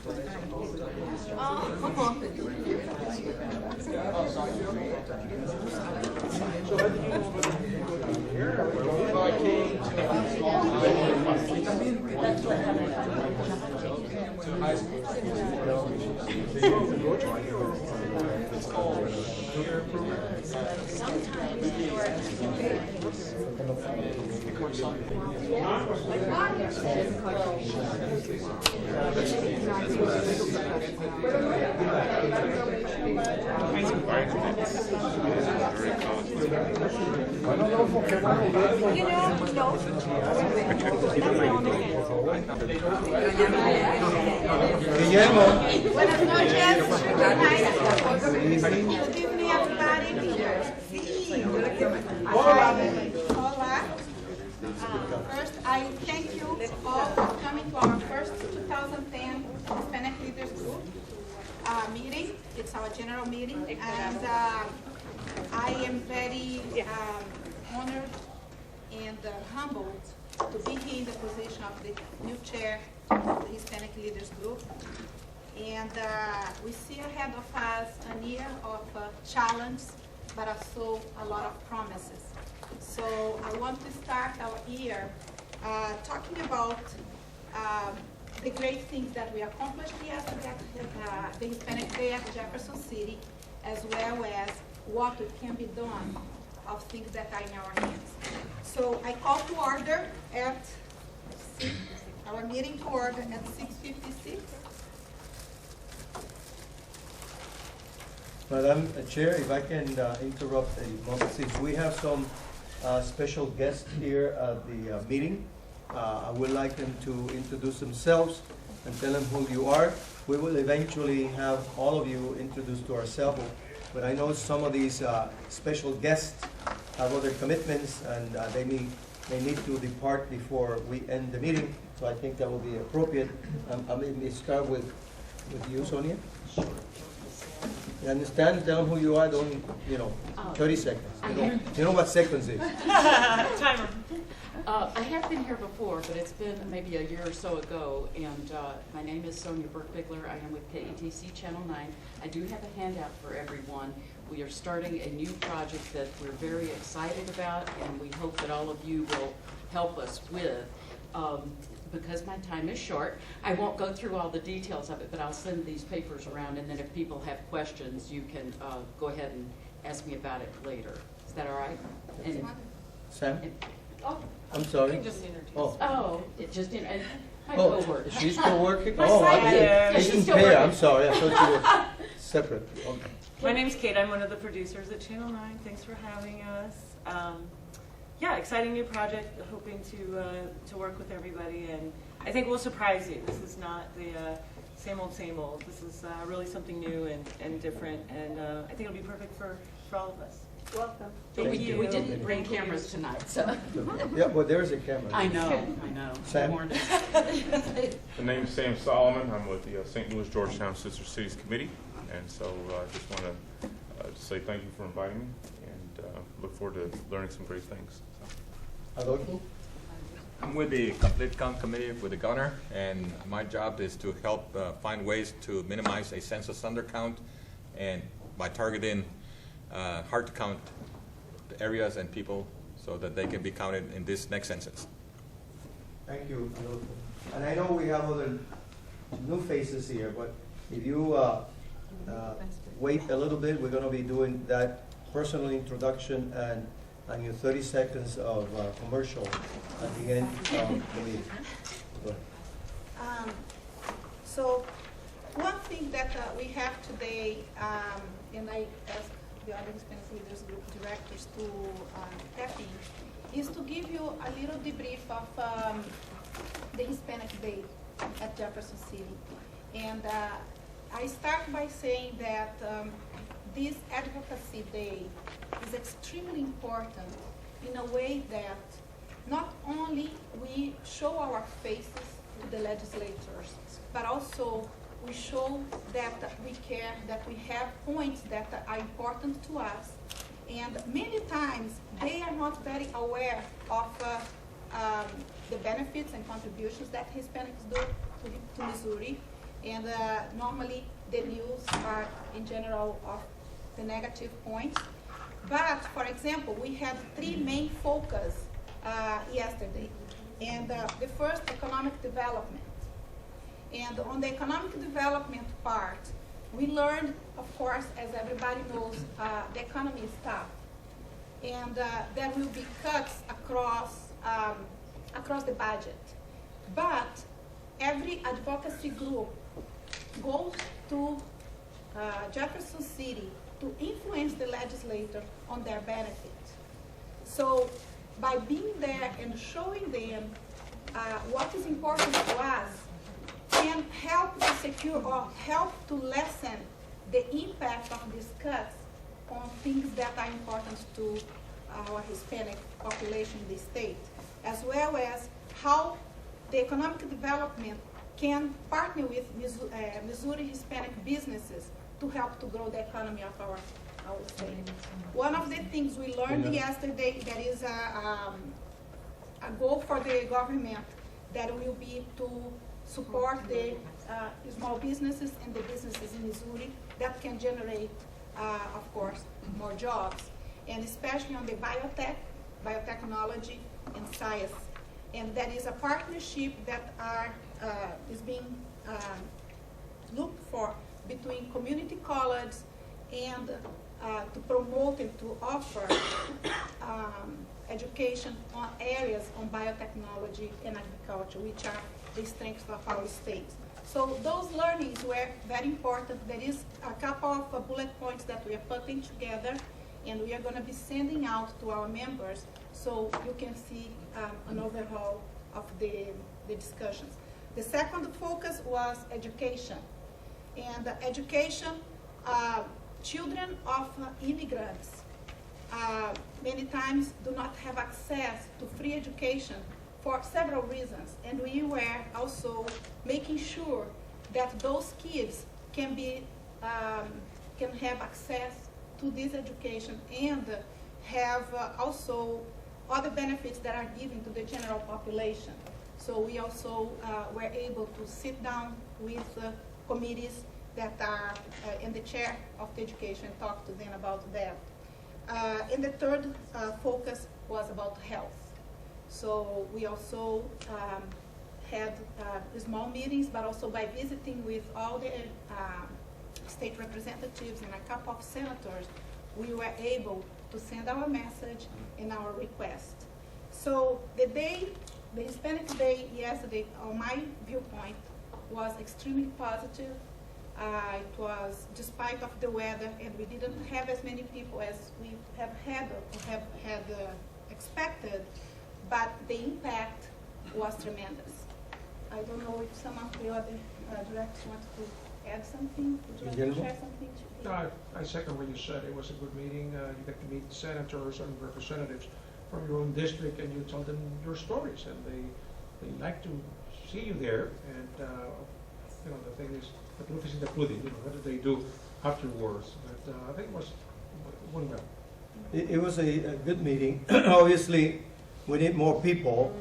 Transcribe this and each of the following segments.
Guillermo. Buenas noches. Good evening, everybody. Hola. First, I thank you all for coming to our first 2010 Hispanic Leaders Group meeting. It's our general meeting, and I am very honored and humbled to be here in the position of the new chair of the Hispanic Leaders Group. And we see ahead of us a year of challenge, but also a lot of promises. So I want to start our year talking about the great things that we accomplished yesterday at the Hispanic Day at Jefferson City, as well as what can be done of things that are in our hands. So I call to order at our meeting to order at 6:56. Madam Chair, if I can interrupt a moment, since we have some special guests here at the meeting, I would like them to introduce themselves and tell them who you are. We will eventually have all of you introduced to ourselves, but I know some of these special guests have other commitments and they may need to depart before we end the meeting, so I think that will be appropriate. I may start with you, Sonia. Sure. You understand? Tell them who you are. Don't, 30 seconds. You know what seconds is. Timer. I have been here before, but it's been maybe a year or so ago, and my name is Sonia Burke-Bigler. I am with KETC Channel 9. I do have a handout for everyone. We are starting a new project that we're very excited about, and we hope that all of you will help us with. Because my time is short, I won't go through all the details of it, but I'll send these papers around, and then if people have questions, you can go ahead and ask me about it later. Is that all right? And, Sam? oh, I'm sorry. you can just introduce. Oh, it just and my oh, coworker. she's still working? My Oh, I side didn't she's still pay her. working. I'm sorry. I thought you were separate. Okay. My name's Kate. I'm one of the producers at Channel 9. Thanks for having us. Yeah, exciting new project. Hoping to work with everybody, and I think we'll surprise you. This is not the same old, same old. This is really something new and different, and I think it'll be perfect for all of us. Welcome. We didn't bring cameras tonight, so. Yeah, well, there's a camera. I know. Sam? The name's Sam Solomon. I'm with the St. Louis Georgetown Sister Cities Committee, and so I just want to say thank you for inviting me, and look forward to learning some great things. Adolfo? I'm with the Complete Count Committee with the governor, and my job is to help find ways to minimize a census undercount, and by targeting hard to count areas and people so that they can be counted in this next census. Thank you, Adolfo. And I know we have other new faces here, but if you wait a little bit, we're going to be doing that personal introduction and your 30 seconds of commercial at the end of the meeting. So one thing that we have today, and I ask the other Hispanic Leaders Group directors to tap in, is to give you a little debrief of the Hispanic Day at Jefferson City. And I start by saying that this Advocacy Day is extremely important in a way that not only we show our faces to the legislators, but also we show that we care, that we have points that are important to us. And many times they are not very aware of the benefits and contributions that Hispanics do to Missouri. And normally the news are in general of the negative points. But for example, we had 3 main focus yesterday. And the first, economic development. And on the economic development part, we learned, of course, as everybody knows, the economy is tough. And there will be cuts across the budget. But every advocacy group goes to Jefferson City to influence the legislator on their benefit. So by being there and showing them what is important to us, can help to secure or help to lessen the impact of these cuts on things that are important to our Hispanic population in the state, as well as how the economic development can partner with Missouri Hispanic businesses to help to grow the economy of our state. One of the things we learned yesterday, that is a goal for the government, that will be to support the small businesses and the businesses in Missouri that can generate, of course, more jobs, and especially on the biotechnology and science. And that is a partnership that is being looked for between community college and to promote and to offer education on areas on biotechnology and agriculture, which are the strengths of our states. So those learnings were very important. There is a couple of bullet points that we are putting together, and we are going to be sending out to our members so you can see an overhaul of the discussions. The second focus was education. And education, children of immigrants many times do not have access to free education for several reasons. And we were also making sure that those kids can have access to this education and have also other benefits that are given to the general population. So we also were able to sit down with committees that are in the chair of the education and talk to them about that. And the third focus was about health. So we also had small meetings, but also by visiting with all the state representatives and a couple of senators, we were able to send our message and our request. So the Hispanic Day yesterday, on my viewpoint, was extremely positive. It was, despite of the weather, and we didn't have as many people as we have had expected, but the impact was tremendous. I don't know if some of the other directors want to add something. Would you like to share something? No, I second what you said. It was a good meeting. You get to meet senators and representatives from your own district, and you tell them your stories, and they like to see you there. And the thing is, the proof is in the pudding. What do they do afterwards? But I think it went well. It was a good meeting. Obviously, we need more people.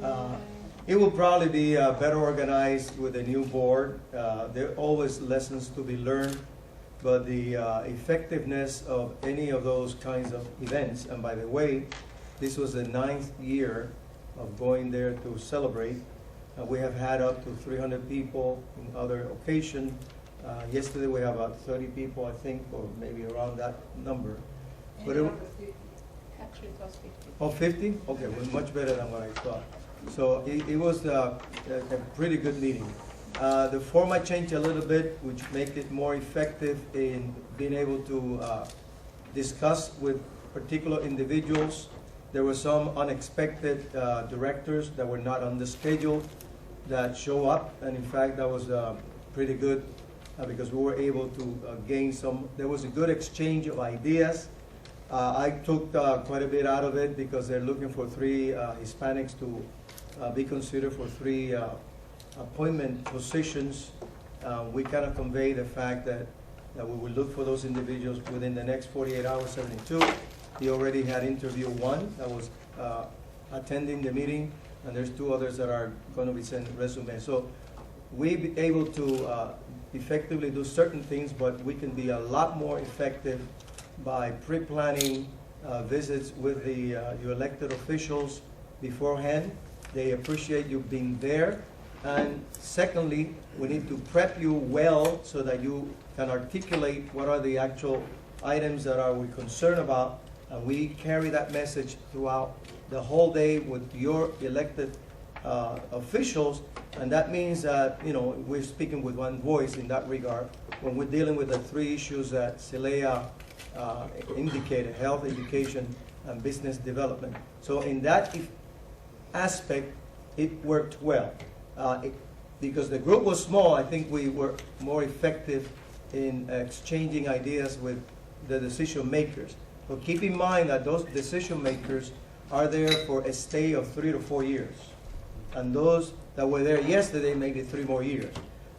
It will probably be better organized with a new board. There are always lessons to be learned, but the effectiveness of any of those kinds of events, and by the way, this was the 9th year of going there to celebrate. We have had up to 300 people in other occasions. Yesterday we have about 30 people, I think, or maybe around that number. But Actually, it was 50. Oh, 50? Okay, it was much better than what I thought. So it was a pretty good meeting. The format changed a little bit, which made it more effective in being able to discuss with particular individuals. There were some unexpected directors that were not on the schedule that show up, and in fact that was pretty good because we were able to gain some. There was a good exchange of ideas. I took quite a bit out of it because they're looking for 3 Hispanics to be considered for 3 appointment positions. We kind of convey the fact that we will look for those individuals within the next 48 hours, 72. He already had interview 1 that was attending the meeting, and there's 2 others that are going to be sending resumes. So we be able to effectively do certain things, but we can be a lot more effective by pre-planning visits with your elected officials beforehand. They appreciate you being there. And secondly, we need to prep you well so that you can articulate what are the actual items that are we concerned about. And we carry that message throughout the whole day with your elected officials. And that means that, you know, we're speaking with one voice in that regard when we're dealing with the three issues that Celea indicated: health, education, and business development. So in that aspect, it worked well. Because the group was small, I think we were more effective in exchanging ideas with the decision makers. But keep in mind that those decision makers are there for a stay of 3 to 4 years. And those that were there yesterday, maybe 3 more years.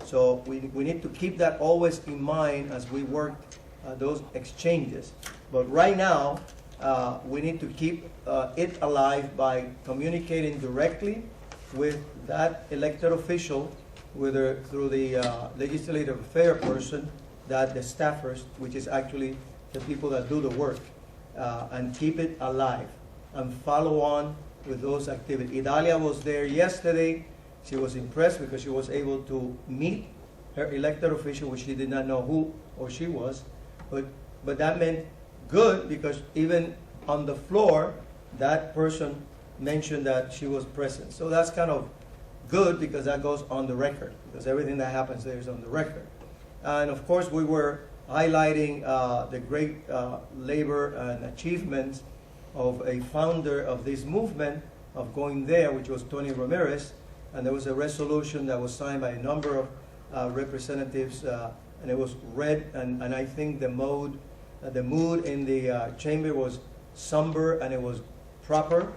So we need to keep that always in mind as we work those exchanges. But right now, we need to keep it alive by communicating directly with that elected official, whether through the legislative affair person, that the staffers, which is actually the people that do the work, and keep it alive and follow on with those activities. Idalia was there yesterday. She was impressed because she was able to meet her elected official, which she did not know who or she was. But that meant good, because even on the floor, that person mentioned that she was present. So that's kind of good, because that goes on the record, because everything that happens there is on the record. And of course, we were highlighting the great labor and achievements of a founder of this movement of going there, which was Tony Ramirez. And there was a resolution that was signed by a number of representatives, and it was read, and I think the mood in the chamber was somber, and it was proper,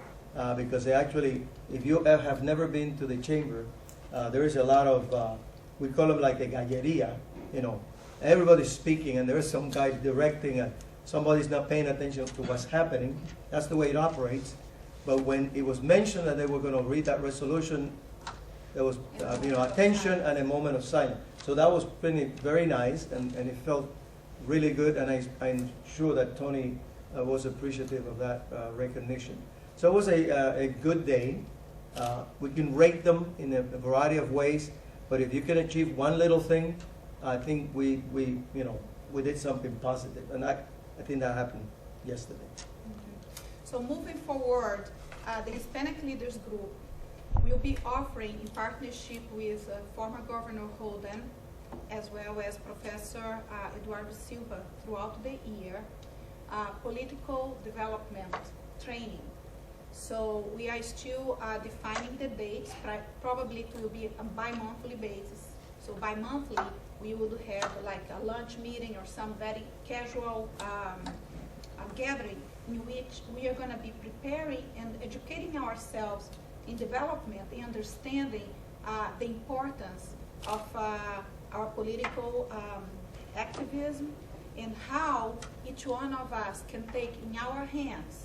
because they actually, if you have never been to the chamber, there is a lot of, we call them like a galleria, you know, everybody's speaking, and there's some guy directing, and somebody's not paying attention to what's happening. That's the way it operates. But when it was mentioned that they were going to read that resolution, there was attention and a moment of silence. So that was very nice, and it felt really good, and I'm sure that Tony was appreciative of that recognition. So it was a good day. We can rate them in a variety of ways, but if you can achieve one little thing, I think we did something positive, and I think that happened yesterday. So moving forward, the Hispanic Leaders Group will be offering, in partnership with former Governor Holden, as well as Professor Eduardo Silva, throughout the year, political development training. So we are still defining the dates. Probably it will be a bi-monthly basis. So bi-monthly, we would have like a lunch meeting or some very casual gathering in which we are going to be preparing and educating ourselves in development and understanding the importance of our political activism, and how each one of us can take in our hands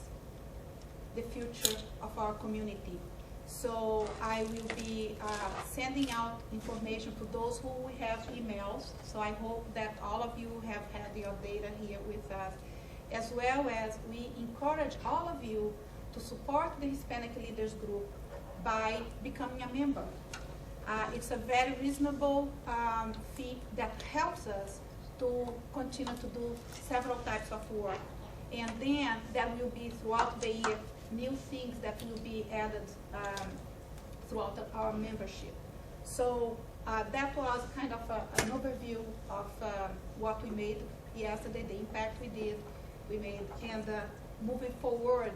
the future of our community. So I will be sending out information to those who have emails. So I hope that all of you have had your data here with us, as well as we encourage all of you to support the Hispanic Leaders Group by becoming a member. It's a very reasonable fee that helps us to continue to do several types of work. And then there will be throughout the year new things that will be added throughout our membership. So that was kind of an overview of what we made yesterday, the impact we made, and moving forward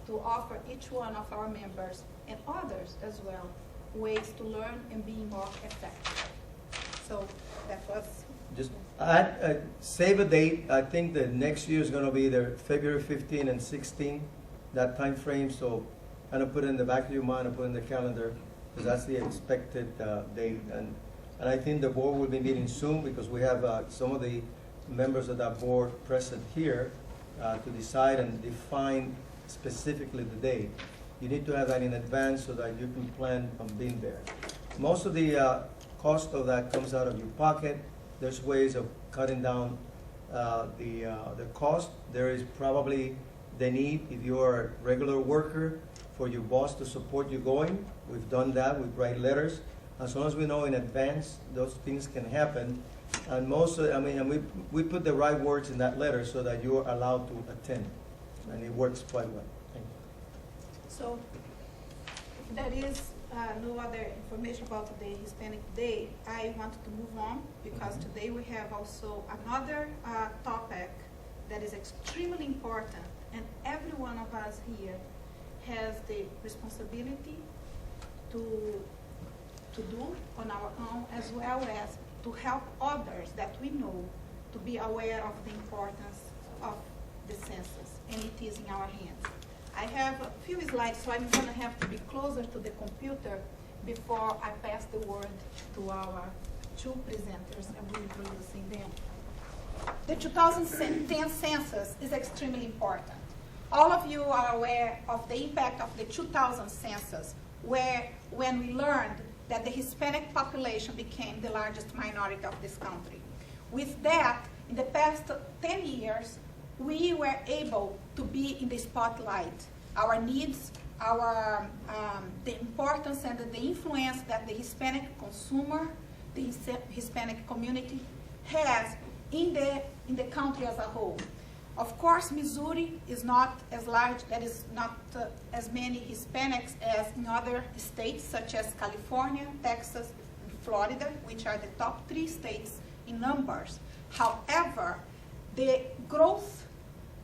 to offer each one of our members and others as well ways to learn and be more effective. So that was. Just save a date. I think the next year is going to be either February 15 and 16, that time frame. So kind of put it in the back of your mind and put it in the calendar, because that's the expected date. And I think the board will be meeting soon, because we have some of the members of that board present here to decide and define specifically the date. You need to have that in advance so that you can plan on being there. Most of the cost of that comes out of your pocket. There's ways of cutting down the cost. There is probably the need, if you're a regular worker, for your boss to support you going. We've done that. We write letters. As long as we know in advance, those things can happen. And we put the right words in that letter so that you are allowed to attend. And it works quite well. Thank you. So, if there is no other information about the Hispanic Day, I wanted to move on because today we have also another topic that is extremely important, and every one of us here has the responsibility to do on our own, as well as to help others that we know to be aware of the importance of the census, and it is in our hands. I have a few slides, so I'm going to have to be closer to the computer before I pass the word to our two presenters and we're introducing them. The 2010 census is extremely important. All of you are aware of the impact of the 2000 census, when we learned that the Hispanic population became the largest minority of this country. With that, in the past 10 years, we were able to be in the spotlight. Our needs, the importance and the influence that the Hispanic consumer, the Hispanic community has in the country as a whole. Of course, Missouri is not as large, there is not as many Hispanics as in other states such as California, Texas, and Florida, which are the top 3 states in numbers. However, the growth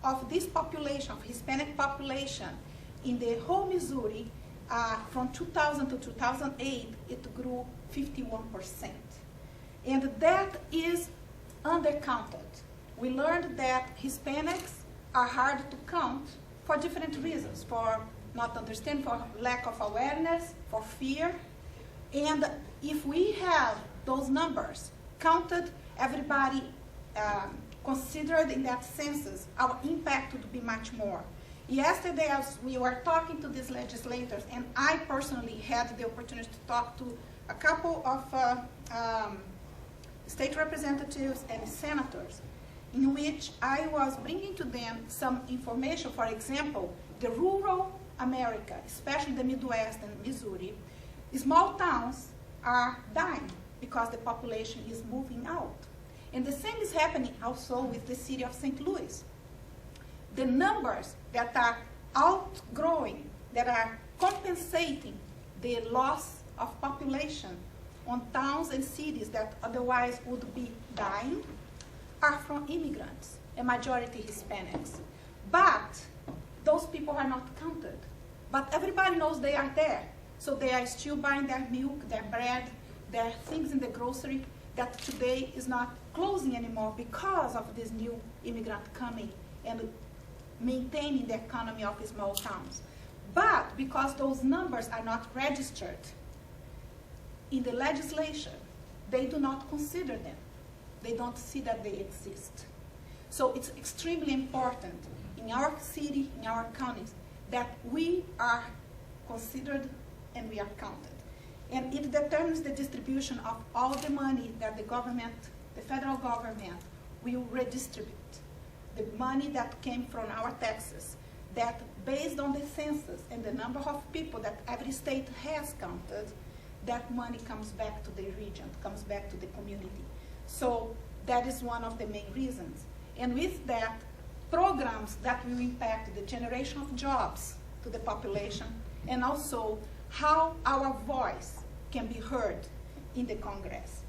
of this population, of Hispanic population, in the whole Missouri, from 2000 to 2008, it grew 51%. And that is undercounted. We learned that Hispanics are hard to count for different reasons, for not understanding, for lack of awareness, for fear. And if we have those numbers counted, everybody considered in that census, our impact would be much more. Yesterday, as we were talking to these legislators, and I personally had the opportunity to talk to a couple of state representatives and senators, in which I was bringing to them some information. For example, the rural America, especially the Midwest and Missouri, small towns are dying because the population is moving out. And the same is happening also with the city of St. Louis. The numbers that are outgrowing, that are compensating the loss of population on towns and cities that otherwise would be dying are from immigrants, a majority Hispanics. But those people are not counted. But everybody knows they are there. So they are still buying their milk, their bread, their things in the grocery that today is not closing anymore because of this new immigrant coming and maintaining the economy of the small towns. But because those numbers are not registered in the legislation, they do not consider them. They don't see that they exist. So it's extremely important in our city, in our counties, that we are considered and we are counted. And it determines the distribution of all the money that the government, the federal government, will redistribute. The money that came from our taxes, that based on the census and the number of people that every state has counted, that money comes back to the region, comes back to the community. So that is one of the main reasons. And with that, programs that will impact the generation of jobs to the population, and also how our voice can be heard in the Congress.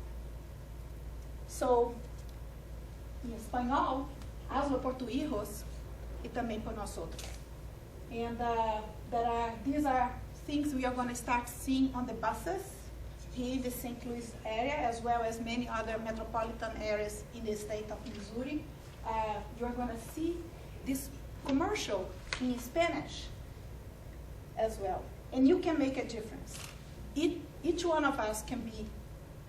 So, em espanhol, hablo por tu hijos y también por nosotros. And these are things we are going to start seeing on the buses here in the St. Louis area, as well as many other metropolitan areas in the state of Missouri. You're going to see this commercial in Spanish as well. And you can make a difference. Each one of us can be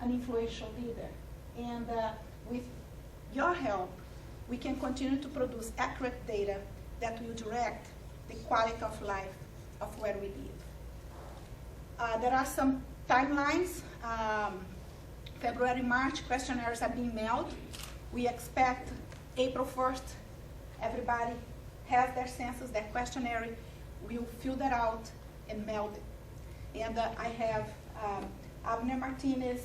an influential leader. And with your help, we can continue to produce accurate data that will direct the quality of life of where we live. There are some timelines February, March, questionnaires are being mailed. We expect April 1st, everybody has their census, their questionnaire. We'll fill that out and mail it. And I have Abner Martinez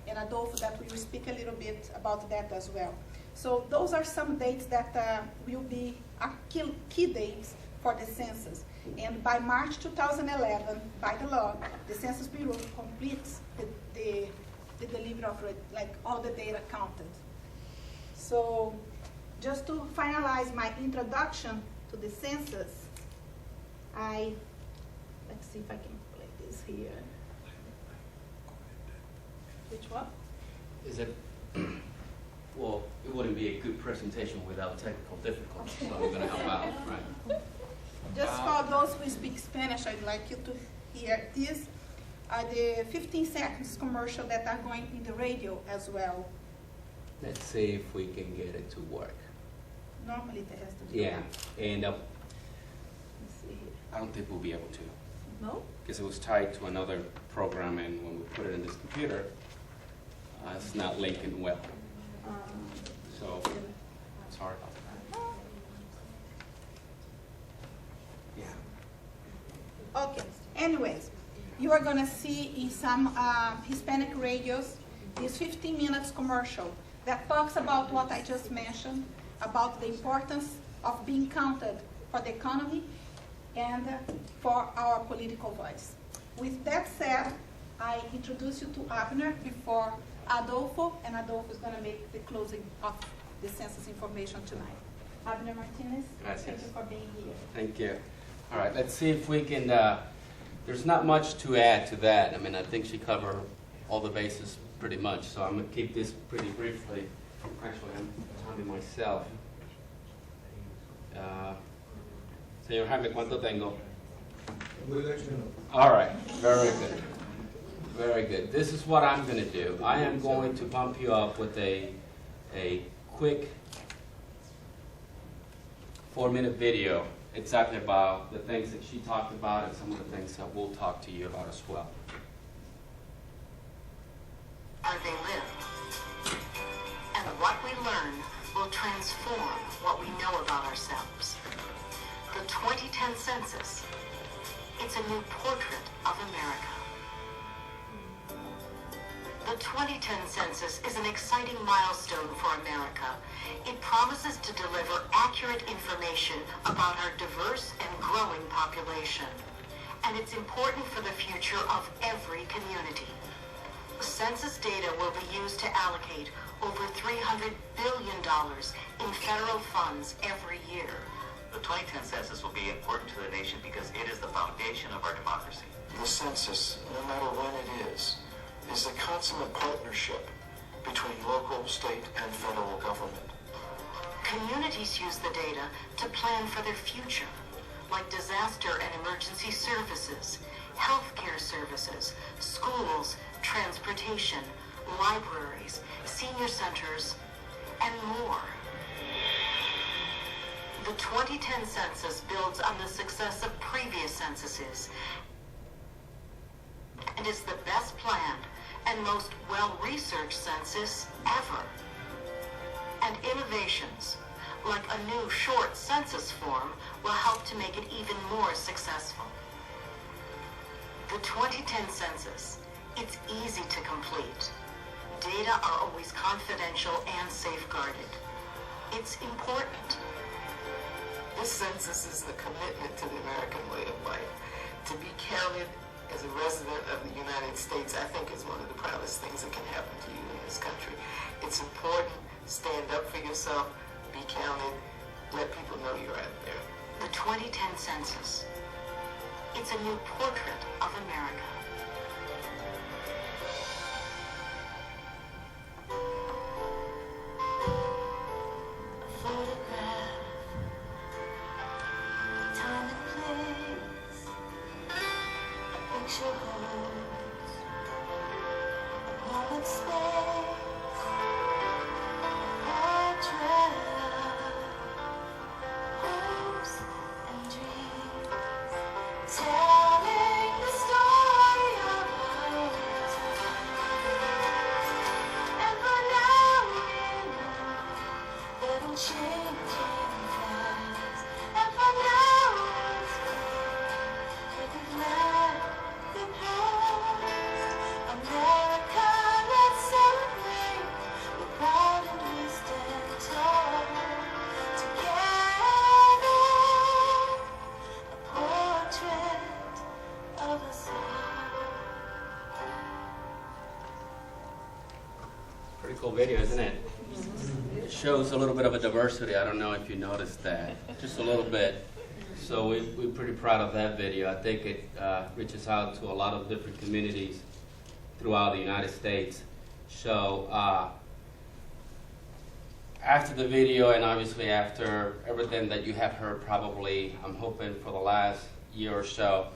and Adolfo that will speak a little bit about that as well. So those are some dates that will be our key dates for the census. And by March 2011, by the law, the Census Bureau completes the delivery of like all the data counted. So just to finalize my introduction to the census, let's see if I can play this here. Which one? Is it, well, it wouldn't be a good presentation without technical difficulties, so I'm gonna help out, right? Just for those who speak Spanish, I'd like you to hear these are the 15 seconds commercial that are going in the radio as well. Let's see if we can get it to work. Normally it has to be. Yeah, and Let's see here. I don't think we'll be able to, No? because it was tied to another program, and when we put it in this computer, it's not linking well, so sorry about that. Yeah. Okay, anyways, you are gonna see in some Hispanic radios this 15 minutes commercial that talks about what I just mentioned, about the importance of being counted for the economy and for our political voice. With that said, I introduce you to Abner before Adolfo, and Adolfo is gonna make the closing of the census information tonight. Abner Martinez, Gracias. thank you for being here. Thank you. All right, let's see if we can, there's not much to add to that. I mean, I think she covered all the bases pretty much, so I'm gonna keep this pretty briefly. Actually, I'm timing myself. Señor Jaime, ¿cuánto tengo? All right, very good. Very good. This is what I'm going to do. I am going to bump you up with a quick 4-minute video exactly about the things that she talked about and some of the things that we'll talk to you about as well. How they live. And what we learn will transform what we know about ourselves. The 2010 census, it's a new portrait of America. The 2010 census is an exciting milestone for America. It promises to deliver accurate information about our diverse and growing population. And it's important for the future of every community. Census data will be used to allocate over $300 billion in federal funds every year. The 2010 census will be important to the nation because it is the foundation of our democracy. The census, no matter when it is a consummate partnership between local, state, and federal government. Communities use the data to plan for their future, like disaster and emergency services, healthcare services, schools, transportation, libraries, senior centers, and more. The 2010 census builds on the success of previous censuses and is the best planned and most well-researched census ever. And innovations, like a new short census form, will help to make it even more successful. The 2010 census, it's easy to complete. Data are always confidential and safeguarded. It's important. This census is the commitment to the American way of life. To be counted as a resident of the United States, I think, is one of the proudest things that can happen to you in this country. It's important. Stand up for yourself. Be counted. Let people know you're out there. The 2010 census. It's a new portrait of America. cool video, isn't it? It shows a little bit of a diversity. I don't know if you noticed that, just a little bit. So we're pretty proud of that video. I think it reaches out to a lot of different communities throughout the United States. So after the video, and obviously after everything that you have heard probably, I'm hoping for the last year or so,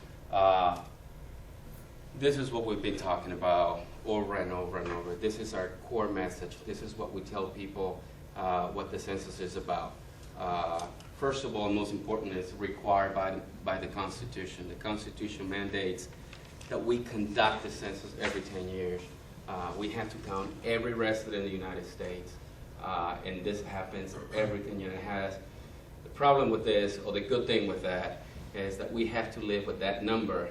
this is what we've been talking about over and over and over. This is our core message. This is what we tell people what the census is about. First of all, and most important, is required by the Constitution. The Constitution mandates that we conduct the census every 10 years. We have to count every resident in the United States, and this happens every 10 years. It has. The problem with this, or the good thing with that, is that we have to live with that number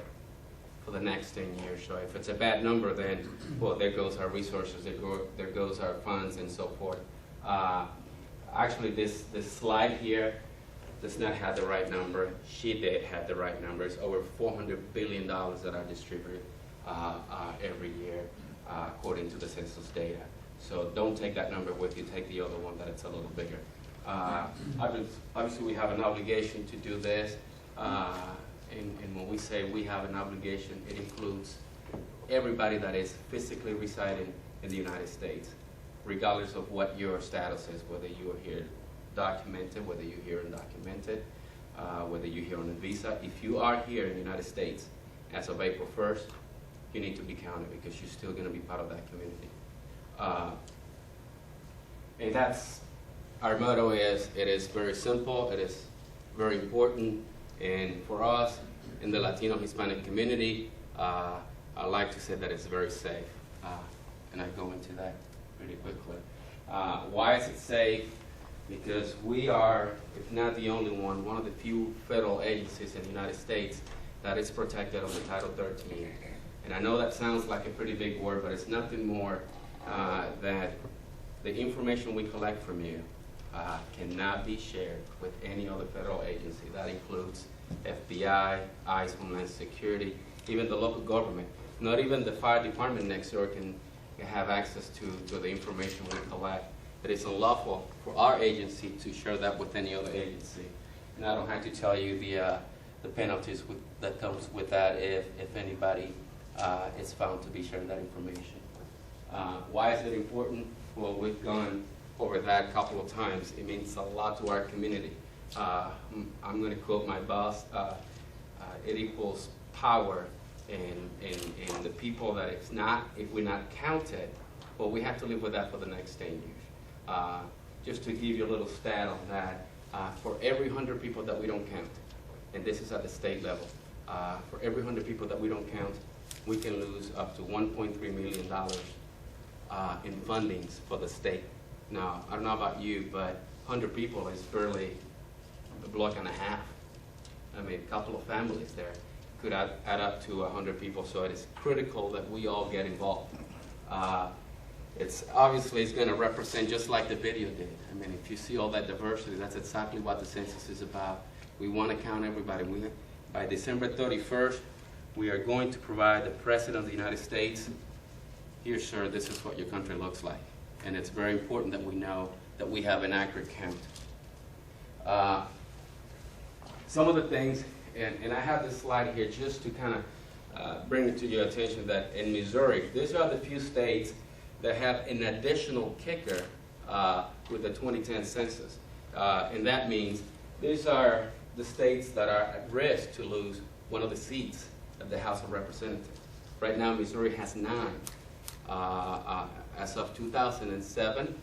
for the next 10 years. So if it's a bad number, then, well, there goes our resources, there goes our funds, and so forth. Actually, this slide here does not have the right number. She did have the right numbers. Over $400 billion that are distributed every year, according to the census data. So don't take that number with you. Take the other one that it's a little bigger. Obviously, we have an obligation to do this. And when we say we have an obligation, it includes everybody that is physically residing in the United States, regardless of what your status is, whether you are here documented, whether you're here undocumented, whether you're here on a visa. If you are here in the United States as of April 1st, you need to be counted because you're still going to be part of that community. And that's, our motto is, it is very simple, it is very important, and for us in the Latino Hispanic community, I like to say that it's very safe. And I go into that pretty quickly. Why is it safe? Because we are, if not the only one of the few federal agencies in the United States that is protected under Title 13. And I know that sounds like a pretty big word, but it's nothing more that the information we collect from you cannot be shared with any other federal agency. That includes FBI, ICE, Homeland Security, even the local government. Not even the fire department next door can have access to the information we collect. It is unlawful for our agency to share that with any other agency. And I don't have to tell you the penalties that comes with that if anybody is found to be sharing that information. Why is it important? Well, we've gone over that a couple of times. It means a lot to our community. I'm going to quote my boss, it equals power, and the people that it's not, if we're not counted, well, we have to live with that for the next 10 years. Just to give you a little stat on that, for every 100 people that we don't count, and this is at the state level, for every 100 people that we don't count, we can lose up to $1.3 million in fundings for the state. Now, I don't know about you, but 100 people is barely a block and a half. I mean, a couple of families there could add up to 100 people, so it is critical that we all get involved. It's going to represent just like the video did. I mean, if you see all that diversity, that's exactly what the census is about. We want to count everybody. By December 31st, we are going to provide the President of the United States, here, sir, this is what your country looks like. And it's very important that we know that we have an accurate count. Some of the things, and I have this slide here just to kind of bring it to your attention that in Missouri, these are the few states that have an additional kicker with the 2010 census. And that means these are the states that are at risk to lose one of the seats of the House of Representatives. Right now, Missouri has 9. As of 2007,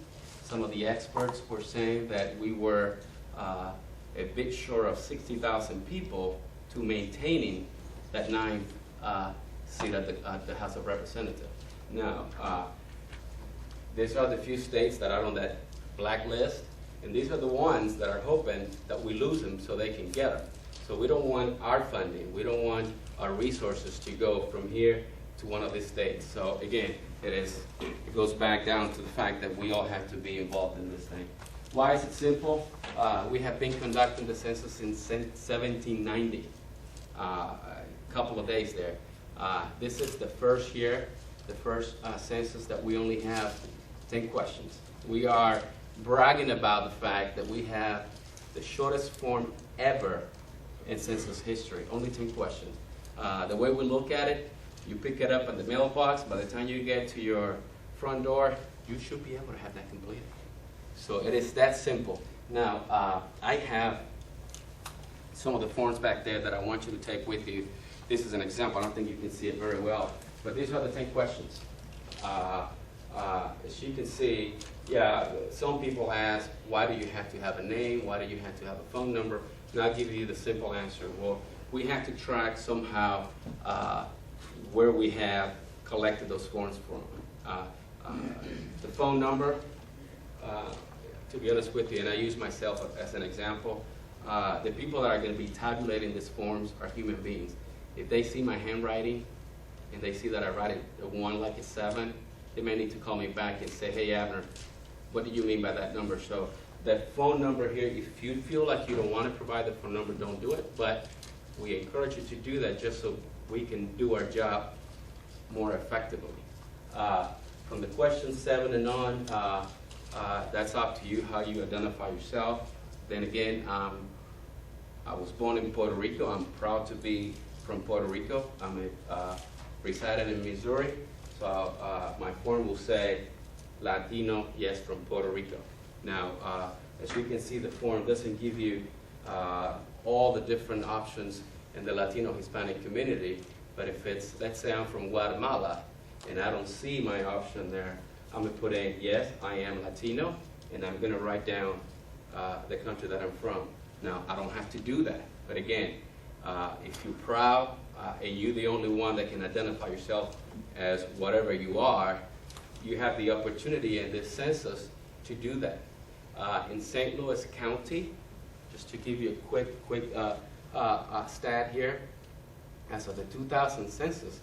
some of the experts were saying that we were a bit short of 60,000 people to maintaining that 9th seat at the House of Representatives. Now, these are the few states that are on that blacklist, and these are the ones that are hoping that we lose them so they can get them. So we don't want our funding, we don't want our resources to go from here to one of these states. So again, it goes back down to the fact that we all have to be involved in this thing. Why is it simple? We have been conducting the census since 1790, a couple of days there. This is the first year, the first census that we only have 10 questions. We are bragging about the fact that we have the shortest form ever in census history, only 10 questions. The way we look at it, you pick it up in the mailbox, by the time you get to your front door, you should be able to have that completed. So it is that simple. Now, I have some of the forms back there that I want you to take with you. This is an example. I don't think you can see it very well, but these are the 10 questions. As you can see, yeah, some people ask, why do you have to have a name? Why do you have to have a phone number? And I'll give you the simple answer. Well, we have to track somehow where we have collected those forms from. The phone number, to be honest with you, and I use myself as an example, the people that are going to be tabulating these forms are human beings. If they see my handwriting and they see that I write a 1 like a 7, they may need to call me back and say, hey, Abner, what do you mean by that number? So that phone number here, if you feel like you don't want to provide the phone number, don't do it. But we encourage you to do that just so we can do our job more effectively. From the question 7 and on, that's up to you how you identify yourself. Then again, I was born in Puerto Rico. I'm proud to be from Puerto Rico. I'm residing in Missouri. So my form will say Latino, yes, from Puerto Rico. Now, as you can see, the form doesn't give you all the different options in the Latino Hispanic community, but if it's, let's say I'm from Guatemala, and I don't see my option there, I'm going to put in, yes, I am Latino, and I'm going to write down the country that I'm from. Now, I don't have to do that, but again, if you're proud and you're the only one that can identify yourself as whatever you are, you have the opportunity in this census to do that. In St. Louis County, just to give you a quick stat here, as of the 2000 census,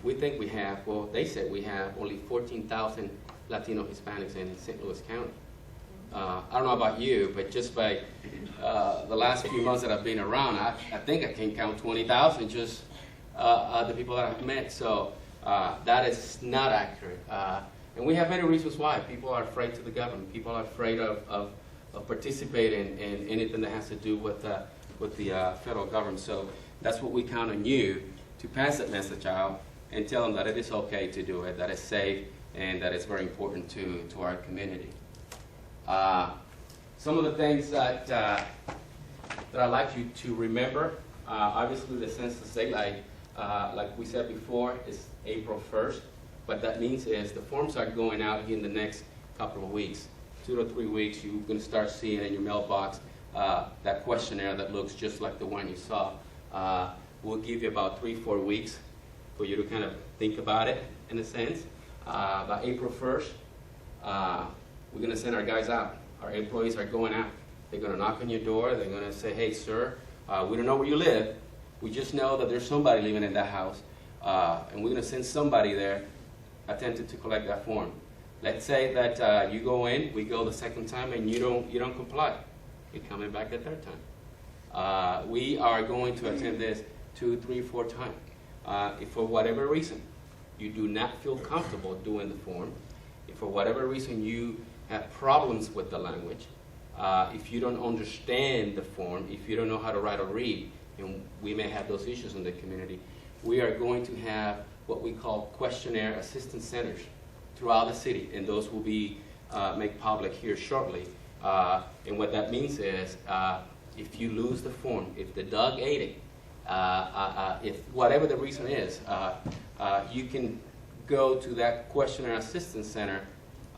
we think we have, well, they said we have only 14,000 Latino Hispanics in St. Louis County. I don't know about you, but just by the last few months that I've been around, I think I can count 20,000 just the people that I've met. So that is not accurate. And we have many reasons why. People are afraid to the government. People are afraid of participating in anything that has to do with the federal government. So that's what we count on you to pass that message out and tell them that it is okay to do it, that it's safe, and that it's very important to our community. Some of the things that I'd like you to remember, obviously the census date, like we said before, is April 1st. What that means is the forms are going out in the next couple of weeks. 2 to 3 weeks, you're going to start seeing in your mailbox that questionnaire that looks just like the one you saw. We'll give you about 3-4 weeks for you to kind of think about it, in a sense. By April 1st, we're going to send our guys out. Our employees are going out. They're going to knock on your door. They're going to say, hey, sir, we don't know where you live. We just know that there's somebody living in that house. And we're going to send somebody there attempted to collect that form. Let's say that you go in, we go the second time, and you don't comply. You're coming back the third time. We are going to attempt this 2, 3, 4 times. If for whatever reason you do not feel comfortable doing the form, if for whatever reason you have problems with the language, if you don't understand the form, if you don't know how to write or read, and we may have those issues in the community, we are going to have what we call questionnaire assistance centers throughout the city, and those will be made public here shortly. And what that means is, if you lose the form, if the dog ate it, if whatever the reason is, you can go to that questionnaire assistance center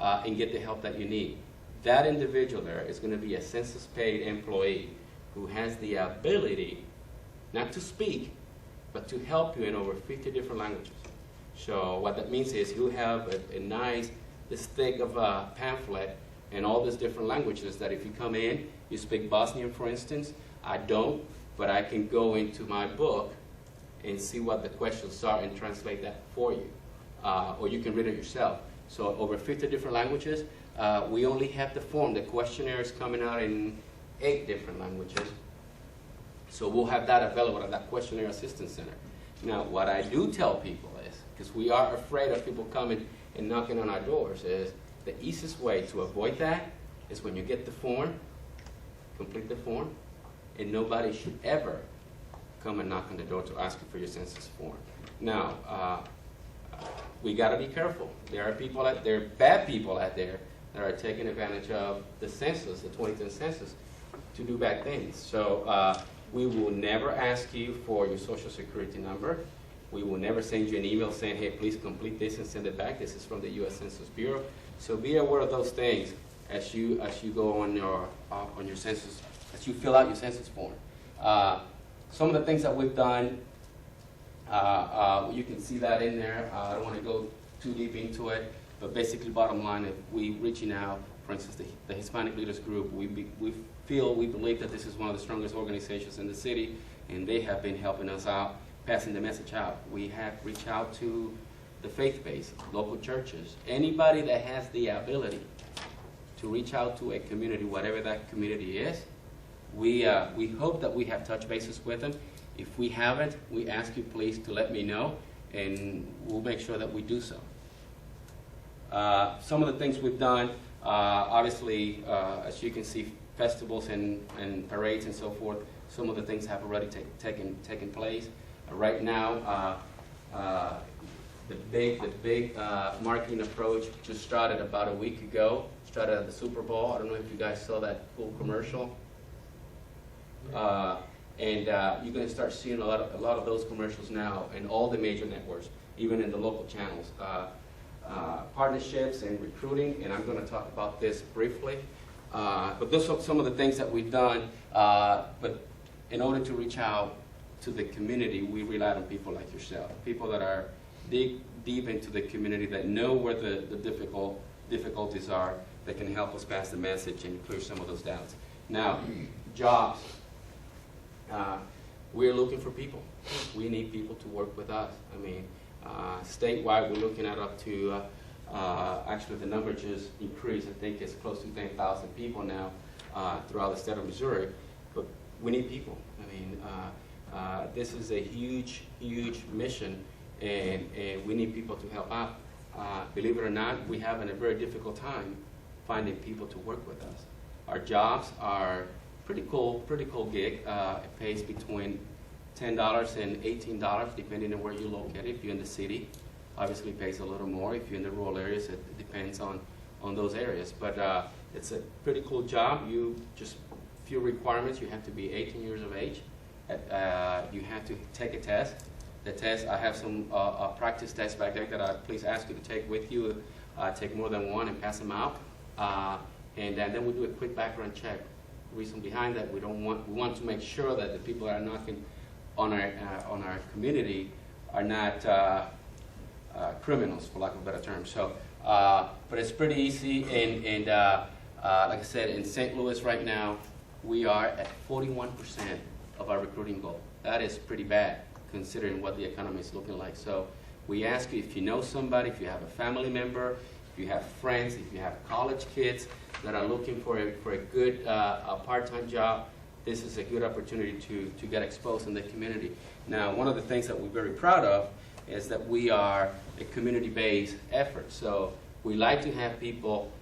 and get the help that you need. That individual there is going to be a census-paid employee who has the ability not to speak, but to help you in over 50 different languages. So what that means is you'll have a nice, this thick of a pamphlet in all these different languages that if you come in, you speak Bosnian, for instance. I don't, but I can go into my book and see what the questions are and translate that for you. Or you can read it yourself. So over 50 different languages. We only have the form. The questionnaire is coming out in 8 different languages. So we'll have that available at that questionnaire assistance center. Now, what I do tell people is, because we are afraid of people coming and knocking on our doors is the easiest way to avoid that is when you get the form, complete the form, and nobody should ever come and knock on the door to ask you for your census form. Now, we got to be careful. There are bad people out there that are taking advantage of the census, the 2010 census, to do bad things. So we will never ask you for your social security number. We will never send you an email saying, hey, please complete this and send it back. This is from the U.S. Census Bureau. So be aware of those things as you go on your census, as you fill out your census form. Some of the things that we've done, you can see that in there. I don't want to go too deep into it, but basically, bottom line, if we reaching out, for instance, the Hispanic Leaders Group, we believe that this is one of the strongest organizations in the city, and they have been helping us out, passing the message out. We have reached out to the faith-based, local churches, anybody that has the ability to reach out to a community, whatever that community is. We hope that we have touched bases with them. If we haven't, we ask you please to let me know, and we'll make sure that we do so. Some of the things we've done, obviously, as you can see, festivals and parades and so forth, some of the things have already taken place. Right now, the big marketing approach just started about a week ago, started at the Super Bowl. I don't know if you guys saw that cool commercial. And you're going to start seeing a lot of those commercials now in all the major networks, even in the local channels. Partnerships and recruiting, and I'm going to talk about this briefly. But those are some of the things that we've done. But in order to reach out to the community, we rely on people like yourself, people that are deep into the community, that know where the difficulties are, that can help us pass the message and clear some of those doubts. Now, jobs. We're looking for people. We need people to work with us. I mean, statewide, we're looking at up to, actually the number just increased. I think it's close to 10,000 people now throughout the state of Missouri. But we need people. I mean, this is a huge, huge mission, and we need people to help out. Believe it or not, we have a very difficult time finding people to work with us. Our jobs are pretty cool gig. It pays between $10 and $18, depending on where you're located. If you're in the city, obviously it pays a little more. If you're in the rural areas, it depends on those areas. But it's a pretty cool job. You just few requirements. You have to be 18 years of age. You have to take a test. The test, I have some practice tests back there that I please ask you to take with you. Take more than one and pass them out. And then we do a quick background check. Reason behind that, we want to make sure that the people that are knocking on our community are not criminals, for lack of a better term. So, but it's pretty easy, and like I said, in St. Louis right now, we are at 41% of our recruiting goal. That is pretty bad, considering what the economy is looking like. So we ask you, if you know somebody, if you have a family member, if you have friends, if you have college kids that are looking for a good part-time job, this is a good opportunity to get exposed in the community. Now, one of the things that we're very proud of is that we are a community-based effort. So we like to have people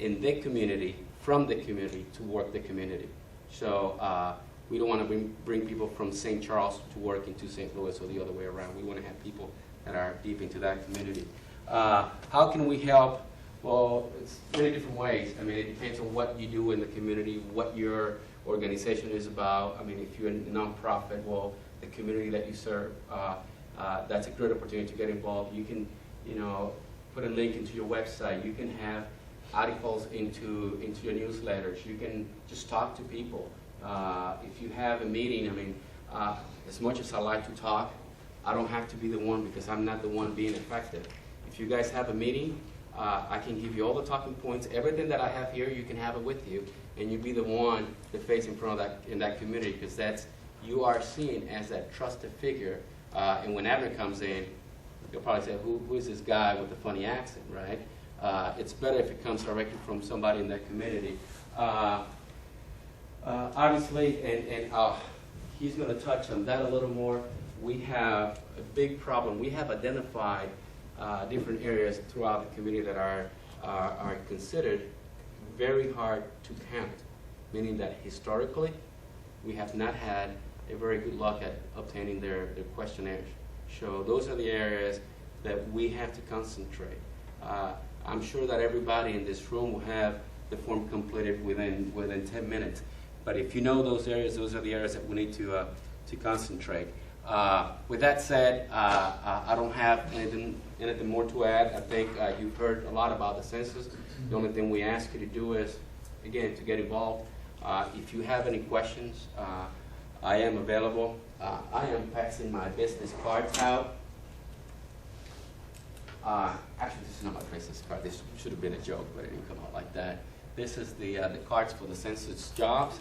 in the community, from the community, to work the community. So we don't want to bring people from St. Charles to work into St. Louis or the other way around. We want to have people that are deep into that community. How can we help? Well, it's many different ways. I mean, it depends on what you do in the community, what your organization is about. I mean, if you're a nonprofit, well, the community that you serve, that's a great opportunity to get involved. You can, put a link into your website. You can have articles into your newsletters. You can just talk to people. If you have a meeting, I mean, as much as I like to talk, I don't have to be the one, because I'm not the one being affected. If you guys have a meeting, I can give you all the talking points. Everything that I have here, you can have it with you, and you be the one, the face in front of that, in that community, because you are seen as that trusted figure. And when Abner comes in, you'll probably say, who is this guy with the funny accent, right? It's better if it comes directly from somebody in that community. Obviously, and he's going to touch on that a little more. We have a big problem. We have identified different areas throughout the community that are considered very hard to count, meaning that historically we have not had a very good luck at obtaining their questionnaires. So those are the areas that we have to concentrate. I'm sure that everybody in this room will have the form completed within 10 minutes. But if you know those areas, those are the areas that we need to concentrate. With that said, I don't have anything more to add. I think you've heard a lot about the census. The only thing we ask you to do is, again, to get involved. If you have any questions, I am available. I am passing my business cards out. Actually, this is not my business card. This should have been a joke, but it didn't come out like that. This is the cards for the census jobs.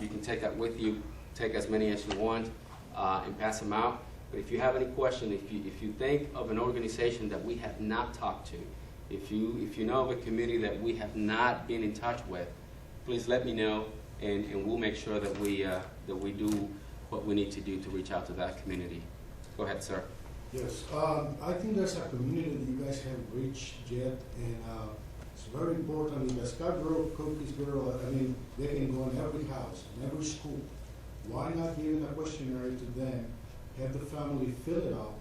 You can take that with you. Take as many as you want and pass them out. But if you have any question, if you think of an organization that we have not talked to, if you know of a community that we have not been in touch with, please let me know, and we'll make sure that we do what we need to do to reach out to that community. Go ahead, sir. Yes, I think there's a community that you guys haven't reached yet, and it's very important because Scarborough, Cookiesboro, I mean, they can go in every house, in every school. Why not give a questionnaire to them, have the family fill it out,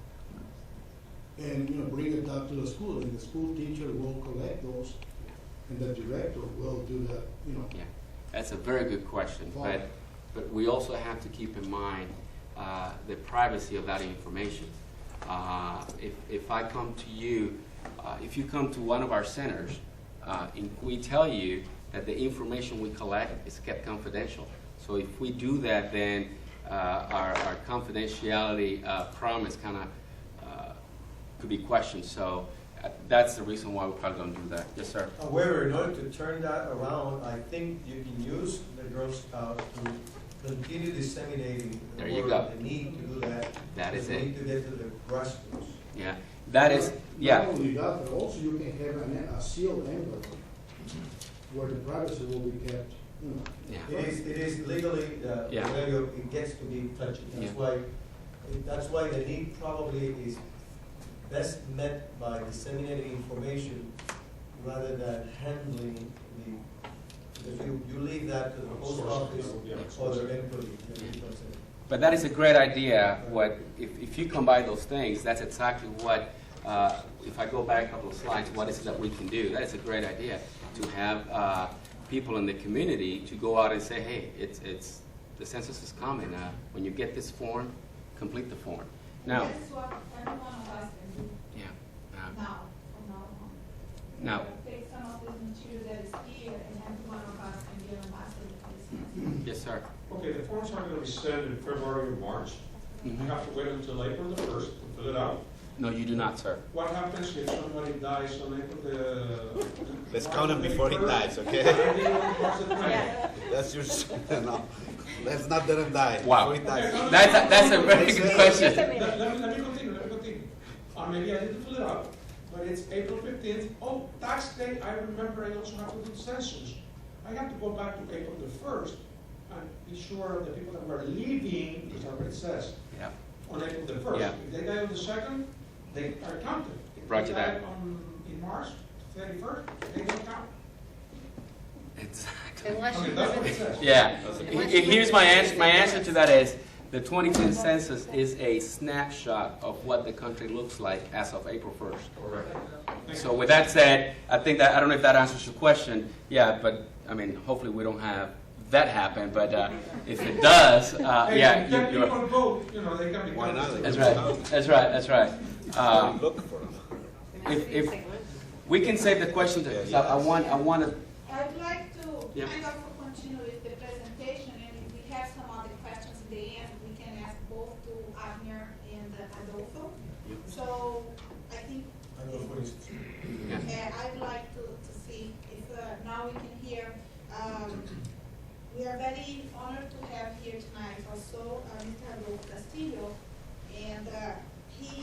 and bring it down to the school, and the school teacher will collect those, and the director will do that. Yeah, that's a very good question, but we also have to keep in mind the privacy of that information. If I come to you, if you come to one of our centers, and we tell you that the information we collect is kept confidential. So if we do that, then our confidentiality promise kind of could be questioned. So that's the reason why we probably don't do that. Yes, sir. However, in order to turn that around, I think you can use the Girl Scouts to continue disseminating the need to do that. That is it. it. We need to get to the grassroots. Yeah, that is, yeah. Not only that, but also you can have a sealed envelope where the privacy will be kept. Yeah. It is legally it gets to be touchy. That's why the need probably is best met by disseminating information rather than handling because you leave that to the post office or their employee. But that is a great idea. If you combine those things, that's exactly what. If I go back a couple of slides, what is it that we can do? That is a great idea to have people in the community to go out and say, hey, it's the census is coming. When you get this form, complete the form. Now. That's what everyone of us can do. Yeah. From now on. Now. Take some of this material that is here, and every one of us can be an ambassador for this. Yes, sir. Okay, the forms are going to be sent in February or March. Mm-hmm. You have to wait until April the 1st to fill it out. No, you do not, sir. What happens if somebody dies on April the... Let's count him before he dies, okay? That's your... No. Let's not let him die. Wow. Before he dies. That's a very good question. Let me continue. Maybe I didn't fill it out, but it's April 15th. Oh, tax day, I remember I also have to do census. I have to go back to April the 1st and be sure the people that were leaving, because that's what it says, on April the 1st. Yeah. If they die on the 2nd, they are counted. If Roger they that. die in March 31st, they don't count. Exactly. Okay, that's what it says. Yeah. Here's my answer. My answer to that is the 2010 census is a snapshot of what the country looks like as of April 1st. Correct. So with that said, I don't know if that answers your question. Yeah, but I mean, hopefully we don't have that happen. But if it does, People vote, they can be. Why not? That's right. Look for them. If we can save the question, I want to. I'd like to Yeah. kind of continue with the presentation, and if we have some other questions at the end, we can ask both to Avner and Adolfo. So I think I'd like to see if now we can hear. We are very honored to have here tonight also Mr. Adolfo Castillo, and he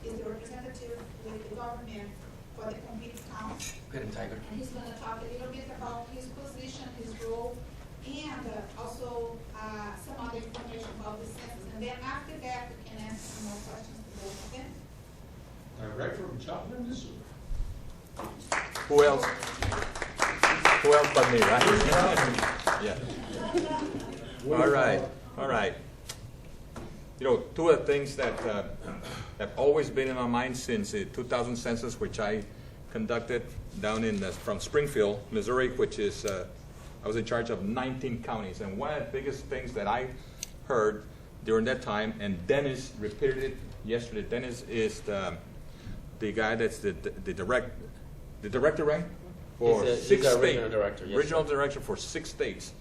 is the representative with the government for the complete count. Good, Tiger. And he's going to talk a little bit about his position, his role, and also some other information about the census. And then after that, we can answer some more questions to both of them. Direct from Joplin, Missouri. Who else? Who else but me, right? Yeah. All right, all right. You know, two of the things that have always been in my mind since the 2000 census, which I conducted down in from Springfield, Missouri, which is, I was in charge of 19 counties. And one of the biggest things that I heard during that time, and Dennis repeated it yesterday. Dennis is the guy that's the director, right? For He's six our states. regional director, yes, Regional sir. director for 6 states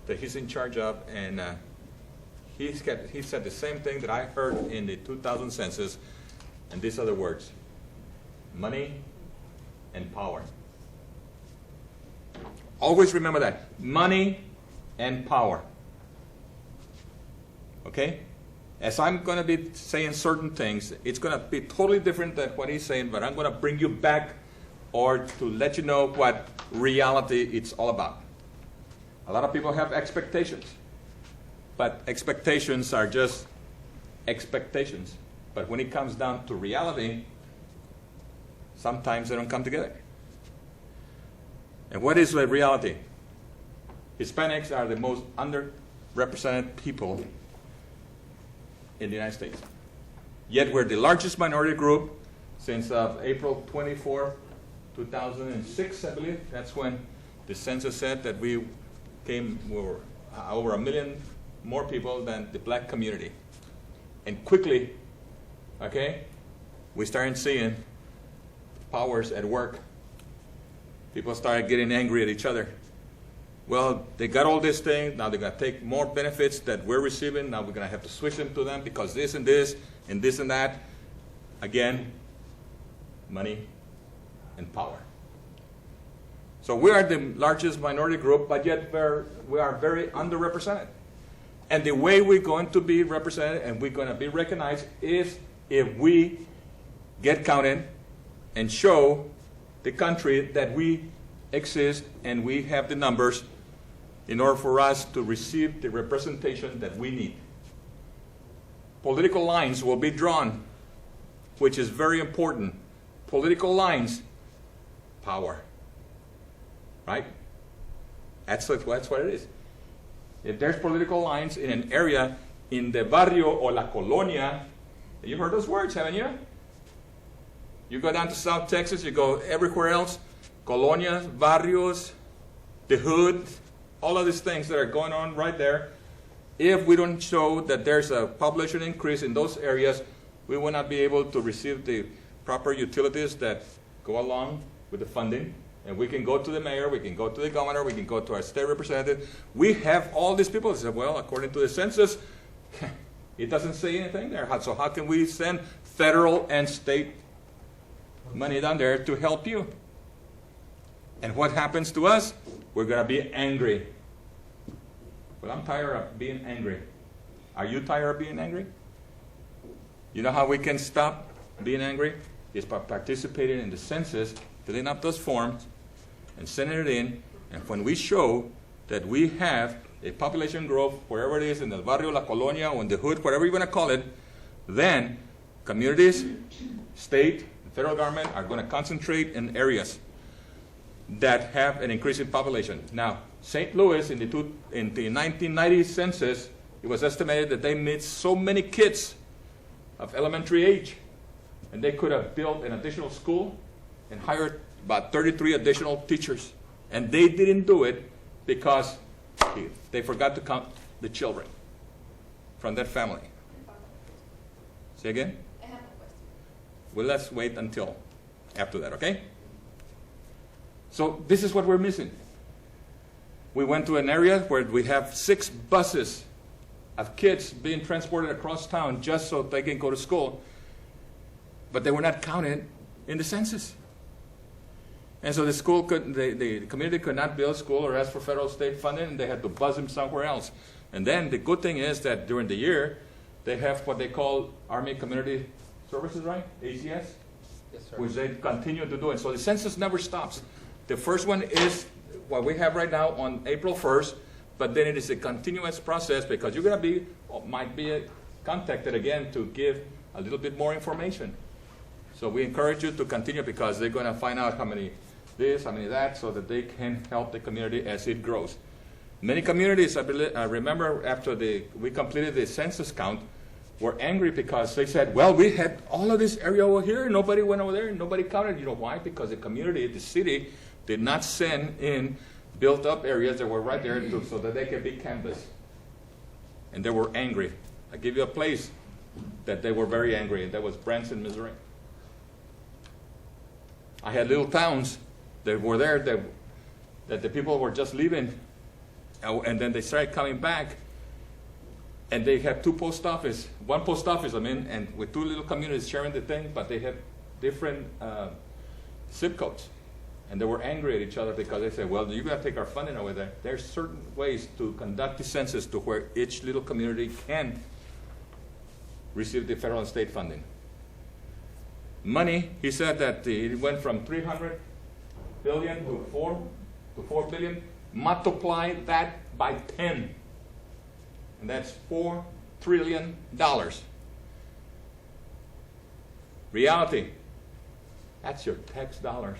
that he's in charge of, and he said the same thing that I heard in the 2000 census, and these are the words: money and power. Always remember that. Money and power. Okay? As I'm going to be saying certain things, it's going to be totally different than what he's saying, but I'm going to bring you back or to let you know what reality it's all about. A lot of people have expectations, but expectations are just expectations. But when it comes down to reality, sometimes they don't come together. And what is the reality? Hispanics are the most underrepresented people in the United States. Yet we're the largest minority group since April 24, 2006, I believe. That's when the census said that we were over 1 million more people than the black community. And quickly, okay, we started seeing powers at work. People started getting angry at each other. Well, they got all this thing, now they're going to take more benefits that we're receiving, now we're going to have to switch them to them because this and this and this and that. Again, money and power. So we are the largest minority group, but yet we are very underrepresented. And the way we're going to be represented and we're going to be recognized is if we get counted and show the country that we exist and we have the numbers in order for us to receive the representation that we need. Political lines will be drawn, which is very important. Political lines, power. Right? That's what it is. If there's political lines in an area, in the barrio or la colonia, you've heard those words, haven't you? You go down to South Texas, you go everywhere else, colonias, barrios, the hood, all of these things that are going on right there. If we don't show that there's a population increase in those areas, we will not be able to receive the proper utilities that go along with the funding. And we can go to the mayor, we can go to the governor, we can go to our state representative. We have all these people. They say, well, according to the census, it doesn't say anything there. So how can we send federal and state money down there to help you? And what happens to us? We're going to be angry. Well, I'm tired of being angry. Are you tired of being angry? You know how we can stop being angry? It's by participating in the census, filling up those forms, and sending it in. And when we show that we have a population growth, wherever it is, in the barrio, la colonia, or in the hood, whatever you want to call it, then communities, state, and federal government are going to concentrate in areas that have an increasing population. Now, St. Louis, in the 1990 census, it was estimated that they met so many kids of elementary age, and they could have built an additional school and hired about 33 additional teachers. And they didn't do it because they forgot to count the children from that family. Say again? I have a question. Well, let's wait until after that, okay? So this is what we're missing. We went to an area where we have 6 buses of kids being transported across town just so they can go to school, but they were not counted in the census. And so the community could not build a school or ask for federal state funding, and they had to buzz them somewhere else. And then the good thing is that during the year, they have what they call Army Community Services, right? ACS? Yes, sir. Which they continue to do. And so the census never stops. The first one is what we have right now on April 1st, but then it is a continuous process because you're going to might be contacted again to give a little bit more information. So we encourage you to continue because they're going to find out how many this, how many that, so that they can help the community as it grows. Many communities, I remember after we completed the census count, were angry because they said, well, we had all of this area over here, and nobody went over there, and nobody counted. You know why? Because the community, the city, did not send in built-up areas that were right there so that they could be canvassed. And they were angry. I give you a place that they were very angry, and that was Branson, Missouri. I had little towns that were there that the people were just leaving, and then they started coming back, and they had one post office, and with two little communities sharing the thing, but they had different zip codes. And they were angry at each other because they said, well, you got to take our funding over there. There's certain ways to conduct the census to where each little community can receive the federal and state funding. Money, he said that it went from 300 billion to 4 billion. Multiply that by 10. And that's $4 trillion. Reality, that's your tax dollars.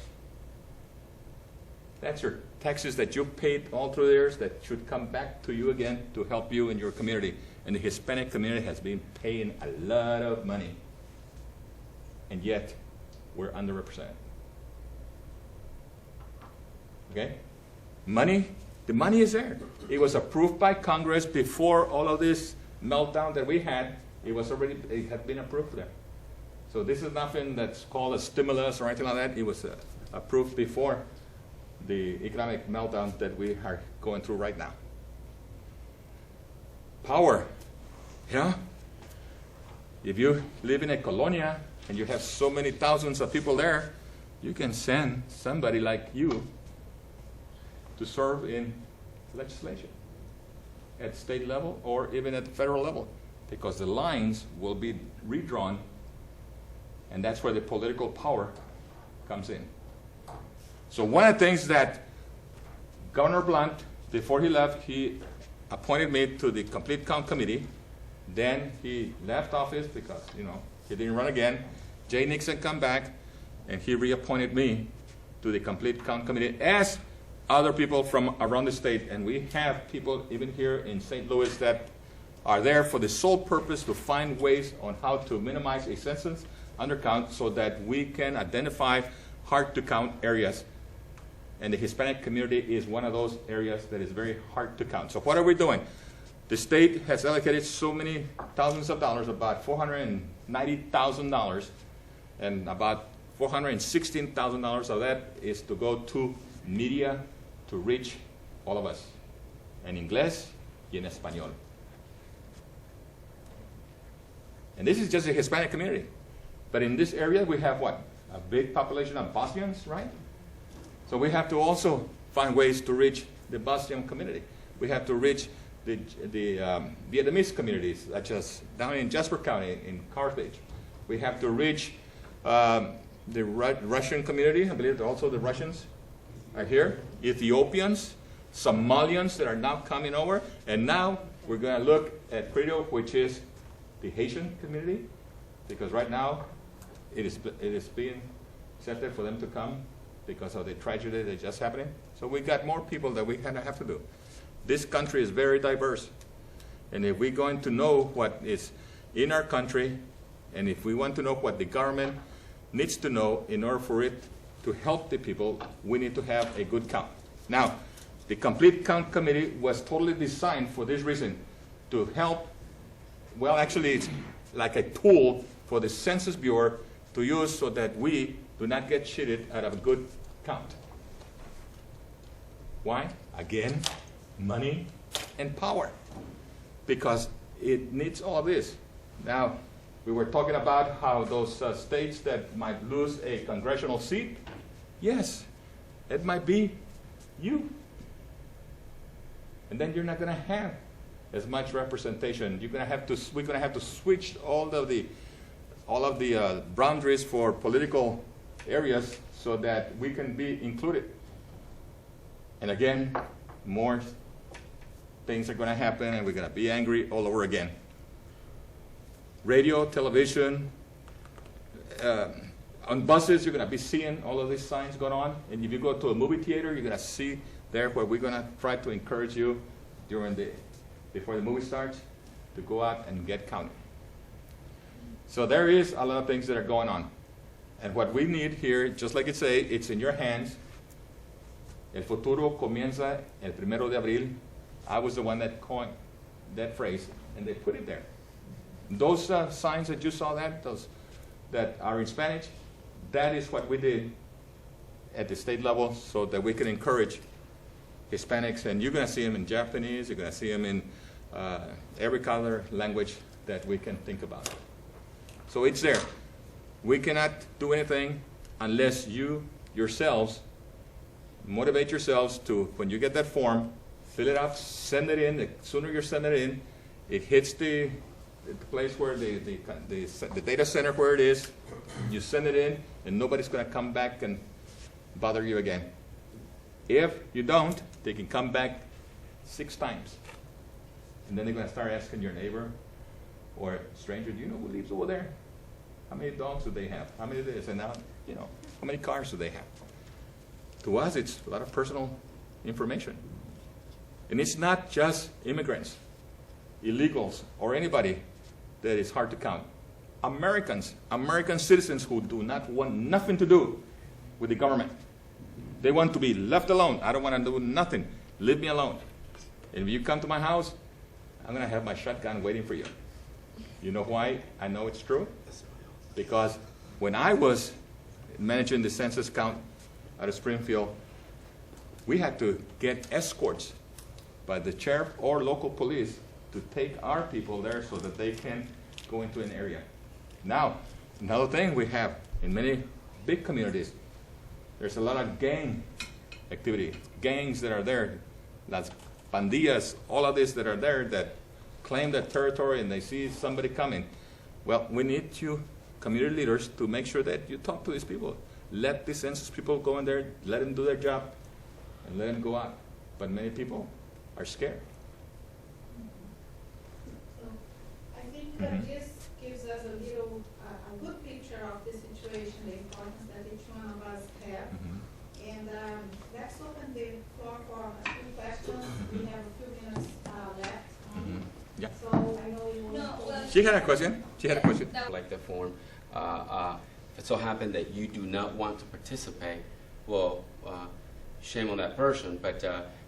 That's your taxes that you paid all through the years that should come back to you again to help you in your community. And the Hispanic community has been paying a lot of money. And yet, we're underrepresented. Okay? Money, the money is there. It was approved by Congress before all of this meltdown that we had. It had been approved there. So this is nothing that's called a stimulus or anything like that. It was approved before the economic meltdown that we are going through right now. Power. Yeah? If you live in a colonia and you have so many thousands of people there, you can send somebody like you to serve in legislation at state level or even at the federal level, because the lines will be redrawn, and that's where the political power comes in. So one of the things that Governor Blunt, before he left, he appointed me to the Complete Count Committee. Then he left office because, he didn't run again. Jay Nixon come back, and he reappointed me to the Complete Count Committee as other people from around the state. And we have people even here in St. Louis that are there for the sole purpose to find ways on how to minimize a census undercount so that we can identify hard-to-count areas. And the Hispanic community is one of those areas that is very hard to count. So what are we doing? The state has allocated so many thousands of dollars, about $490,000, and about $416,000 of that is to go to media to reach all of us, en inglés y en español. And this is just the Hispanic community. But in this area, we have what? A big population of Bosnians, right? So we have to also find ways to reach the Bosnian community. We have to reach the Vietnamese communities, such as down in Jasper County, in Carthage. We have to reach the Russian community. I believe also the Russians are here. Ethiopians, Somalians that are now coming over. And now we're going to look at Prado, which is the Haitian community, because right now it is being accepted for them to come because of the tragedy that's just happening. So we got more people that we kind of have to do. This country is very diverse. And if we're going to know what is in our country, and if we want to know what the government needs to know in order for it to help the people, we need to have a good count. Now, the Complete Count Committee was totally designed for this reason, to help, well, actually it's like a tool for the Census Bureau to use so that we do not get cheated out of a good count. Why? Again, money and power. Because it needs all of this. Now, we were talking about how those states that might lose a congressional seat, yes, it might be you. And then you're not going to have as much representation. We're going to have to switch all of the boundaries for political areas so that we can be included. And again, more things are going to happen, and we're going to be angry all over again. Radio, television, On buses, you're going to be seeing all of these signs going on. And if you go to a movie theater, you're going to see there where we're going to try to encourage you before the movie starts to go out and get counted. So there is a lot of things that are going on. And what we need here, just like it say, it's in your hands. El futuro comienza el 1 de abril. I was the one that coined that phrase, and they put it there. Those signs that you saw those that are in Spanish, that is what we did at the state level so that we can encourage Hispanics. And you're going to see them in Japanese, you're going to see them in every other language that we can think about. So it's there. We cannot do anything unless you yourselves motivate yourselves to, when you get that form, fill it out, send it in. The sooner you send it in, it hits the place where the data center where it is. You send it in, and nobody's going to come back and bother you again. If you don't, they can come back 6 times. And then they're going to start asking your neighbor or a stranger, do you know who lives over there? How many dogs do they have? How many this? And now, how many cars do they have? To us, it's a lot of personal information. And it's not just immigrants, illegals, or anybody that is hard to count. Americans, American citizens who do not want nothing to do with the government. They want to be left alone. I don't want to do nothing. Leave me alone. And if you come to my house, I'm going to have my shotgun waiting for you. You know why I know it's true? Because when I was managing the census count out of Springfield, we had to get escorts by the sheriff or local police to take our people there so that they can go into an area. Now, another thing we have in many big communities, there's a lot of gang activity, gangs that are there, las pandillas, all of this that are there that claim that territory and they see somebody coming. Well, we need you, community leaders, to make sure that you talk to these people. Let the census people go in there, let them do their job, and let them go out. But many people are scared. So I think that this gives us a good picture of the situation, the importance that each one of us have. And let's open the floor for a few questions. We have a few minutes left. Yeah. So I know you will. She had a question. Like the form. If it so happened that you do not want to participate, well, shame on that person. But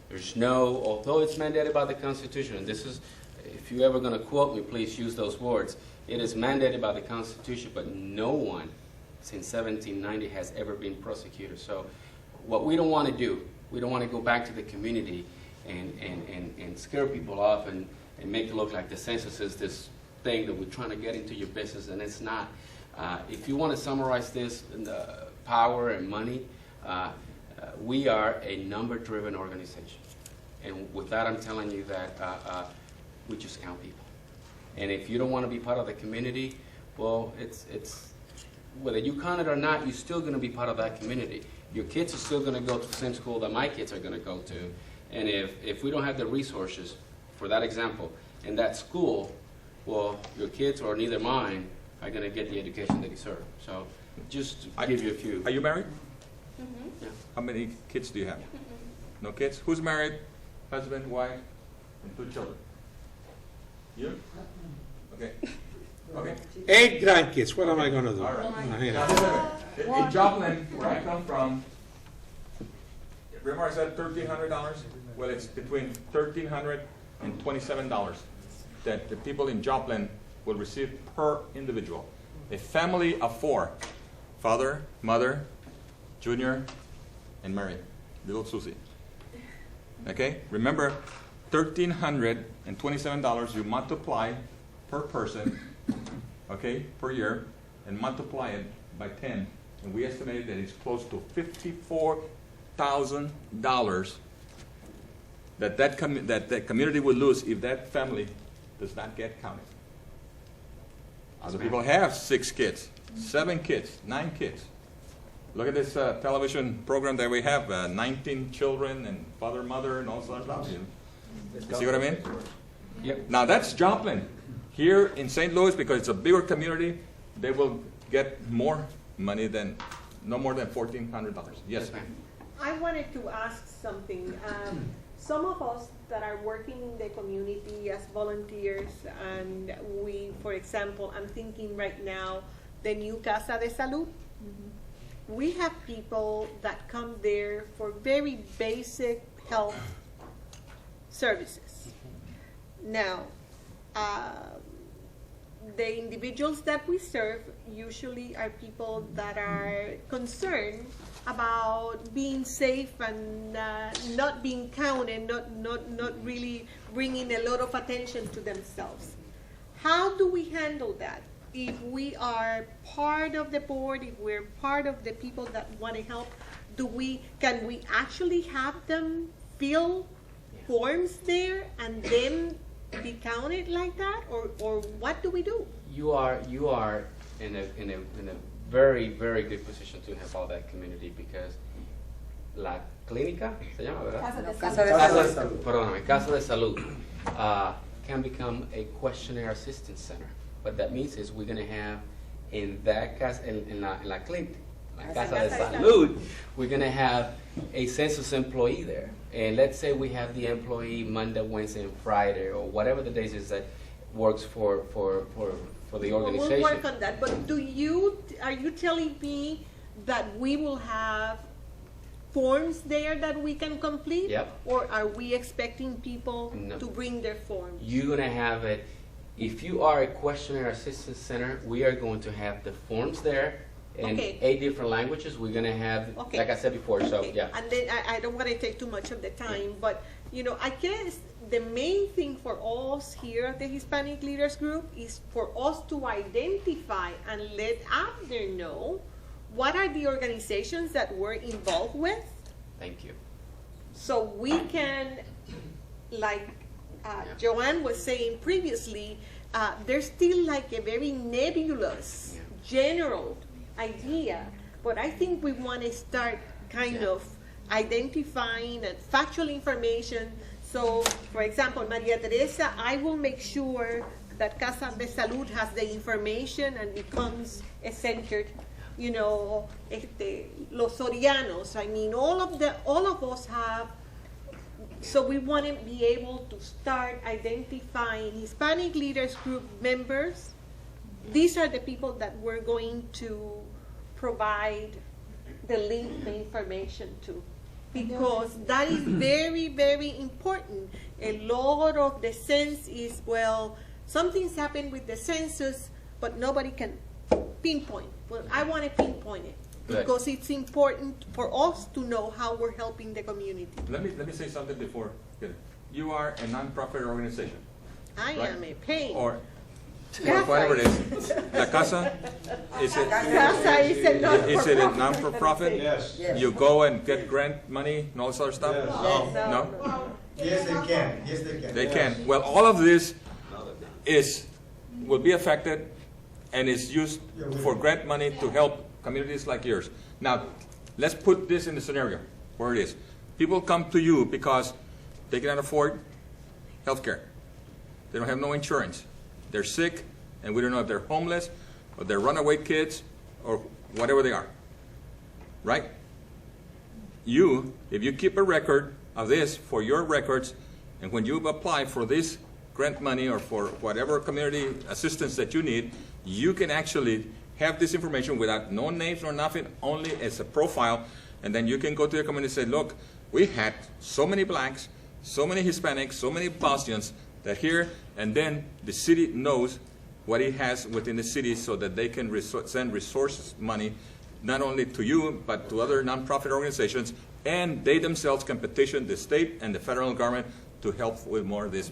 there's no, although it's mandated by the Constitution, and this is, if you're ever going to quote me, please use those words. It is mandated by the Constitution, but no one since 1790 has ever been prosecuted. So what we don't want to do, we don't want to go back to the community and scare people off and make it look like the census is this thing that we're trying to get into your business, and it's not. If you want to summarize this in the power and money, we are a number-driven organization. And with that, I'm telling you that we just count people. And if you don't want to be part of the community, well, it's whether you count it or not, you're still going to be part of that community. Your kids are still going to go to the same school that my kids are going to go to. And if we don't have the resources, for that example, in that school, well, your kids or neither mine are going to get the education they deserve. So just to give you a few. Are you married? Mm-hmm. Yeah. How many kids do you have? No kids? Who's married? Husband, wife, and 2 children? You? Okay. Okay. 8 grandkids. What am I going to do? All right. In Joplin, where I come from, remember I said $1,300? Well, it's between $1,300 and $27 that the people in Joplin will receive per individual. A family of 4, father, mother, Junior, and Mary, little Susie. Okay? Remember, $1,327 you multiply per person, okay, per year, and multiply it by 10, and we estimated that it's close to $54,000 that community would lose if that family does not get counted. Other people have 6 kids, 7 kids, 9 kids. Look at this television program that we have, 19 children and father, mother, and all sorts of stuff. You see what I mean? Yep. Now that's Joplin. Here in St. Louis, because it's a bigger community, they will get more money than, no more than $1,400. Yes, ma'am. I wanted to ask something. Some of us that are working in the community as volunteers, and we, for example, I'm thinking right now, the new Casa de Salud. We have people that come there for very basic health services. Now, the individuals that we serve usually are people that are concerned about being safe and not being counted, not really bringing a lot of attention to themselves. How do we handle that? If we are part of the board, if we're part of the people that want to help, can we actually have them fill forms there and then be counted like that, or what do we do? You are in a very, very good position to help all that community, because la clínica se llama, ¿verdad? Casa de Salud can become a questionnaire assistance center. What that means is we're going to have in that casa, en la clínica, la Casa de Salud, we're going to have a census employee there. And let's say we have the employee Monday, Wednesday, and Friday, or whatever the days is that works for the organization. We'll work on that. But are you telling me that we will have forms there that we can complete? Yep. Or are we expecting people to bring their forms? You're going to have it. If you are a questionnaire assistance center, we are going to have the forms there in 8 different languages. We're going to have, like I said before, so yeah. And then I don't want to take too much of the time, but I guess the main thing for us here at the Hispanic Leaders Group is for us to identify and let Abner know what are the organizations that we're involved with. Thank you. So we can, like Joanne was saying previously, there's still like a very nebulous, general idea, but I think we want to start kind of identifying and factual information. So, for example, Maria Teresa, I will make sure that Casa de Salud has the information and becomes a center. Los Sorianos, I mean, all of us have. So we want to be able to start identifying Hispanic Leaders Group members. These are the people that we're going to provide the link, the information to, because that is very, very important. A lot of the sense is, well, something's happened with the census, but nobody can pinpoint. Well, I want to pinpoint it because it's important for us to know how we're helping the community. Let me say something before. You are a non-profit organization. I am a pain. Or whatever it is. La Casa, is it a non-for-profit? Yes. You go and get grant money and all this other stuff? Yes. No? Yes, they can. Yes, they can. They can. Well, all of this will be affected and is used for grant money to help communities like yours. Now, let's put this in the scenario where it is. People come to you because they cannot afford health care. They don't have no insurance. They're sick, and we don't know if they're homeless, or they're runaway kids, or whatever they are. Right? If you keep a record of this for your records, and when you apply for this grant money or for whatever community assistance that you need, you can actually have this information without no names or nothing, only as a profile, and then you can go to the community and say, look, we had so many blacks, so many Hispanics, so many Bosnians that here, and then the city knows what it has within the city so that they can send resources money not only to you, but to other nonprofit organizations, and they themselves can petition the state and the federal government to help with more of this.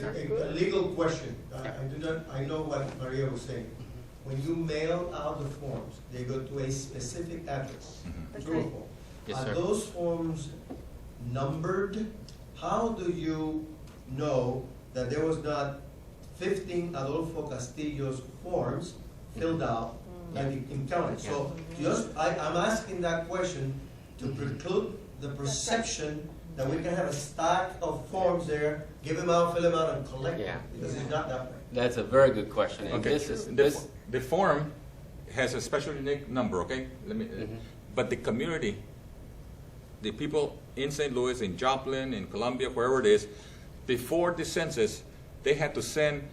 A legal question. I know what Maria was saying. When you mail out the forms, they go to a specific address. True or false? Yes, Are sir. those forms numbered? How do you know that there was not 15 Adolfo Castillo's forms filled out and counted? So I'm asking that question to preclude the perception that we can have a stack of forms there, give them out, fill them out, and collect them, because it's not that way. That's a very good question. And Okay. The form has a special unique number, okay? But the community, the people in St. Louis, in Joplin, in Columbia, wherever it is, before the census, they had to send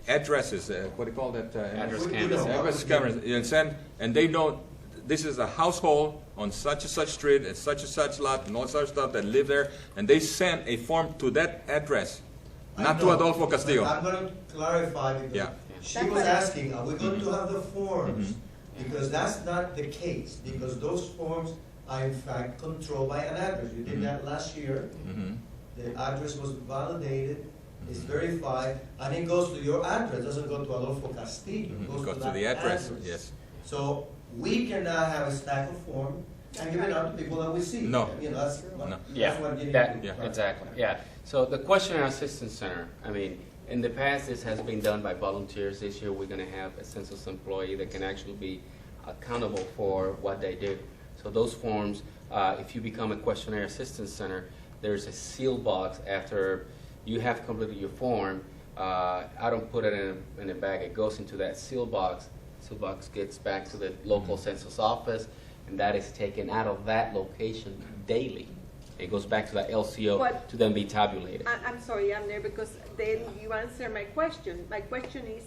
addresses, what do you call that? Address canvas. Address canvas, and they know this is a household on such and such street and such lot and all such stuff that live there, and they send a form to that address, not to Adolfo Castillo. I'm going to clarify because Yeah. she was asking, are we going to have the forms? Because that's not the case, because those forms are in fact controlled by an address. You did that last year. The address was validated, it's verified, and it goes to your address, doesn't go to Adolfo Castillo. It Goes to that the address, yes. So we cannot have a stack of form and give it out to people that we see. No. You know, that's what I'm getting that, to. exactly, yeah. So the Questionnaire Assistance Center, I mean, in the past, this has been done by volunteers. This year, we're going to have a census employee that can actually be accountable for what they do. So those forms, if you become a Questionnaire Assistance Center, there's a seal box after you have completed your form. I don't put it in a bag. It goes into that seal box. Seal box gets back to the local census office, and that is taken out of that location daily. It goes back to that LCO But- to then be tabulated. I'm sorry, I'm there because then you answer my question. My question is,